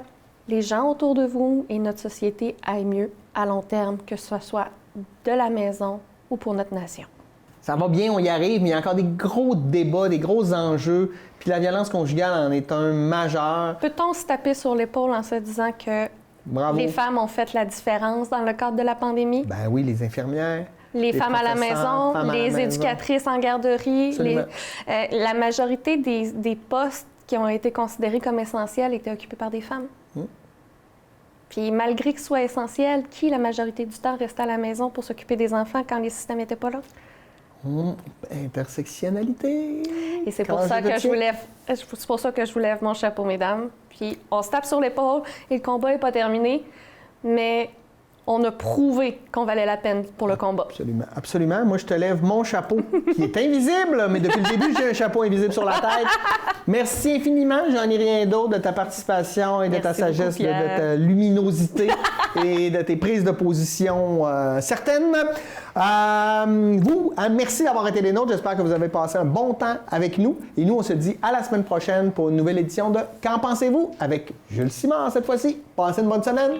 [SPEAKER 2] les gens autour de vous et notre société aillent mieux à long terme, que ce soit de la maison ou pour notre nation.
[SPEAKER 1] Ça va bien, on y arrive, mais il y a encore des gros débats, des gros enjeux. Puis la violence conjugale en est un majeur.
[SPEAKER 2] Peut-on se taper sur l'épaule en se disant que les femmes ont fait la différence dans le cadre de la pandémie?
[SPEAKER 1] Ben oui, les infirmières.
[SPEAKER 2] Les femmes à la maison, les éducatrices en garderie. La majorité des postes qui ont été considérés comme essentiels étaient occupés par des femmes. Puis malgré que ce soit essentiel, qui la majorité du temps restait à la maison pour s'occuper des enfants quand les systèmes n'étaient pas là?
[SPEAKER 1] Intersectionnalité.
[SPEAKER 2] Et c'est pour ça que je vous lève mon chapeau, mesdames. Puis on se tape sur l'épaule et le combat n'est pas terminé, mais on a prouvé qu'on valait la peine pour le combat.
[SPEAKER 1] Absolument, absolument. Moi, je te lève mon chapeau, qui est invisible, mais depuis le début, j'ai un chapeau invisible sur la tête. Merci infiniment. J'en ai rien d'autre de ta participation et de ta sagesse, de ta luminosité et de tes prises de position certaines. Merci d'avoir été des nôtres. J'espère que vous avez passé un bon temps avec nous. Et nous, on se dit à la semaine prochaine pour une nouvelle édition de Qu'en pensez-vous? Avec Jules Simard cette fois-ci. Passez une bonne semaine.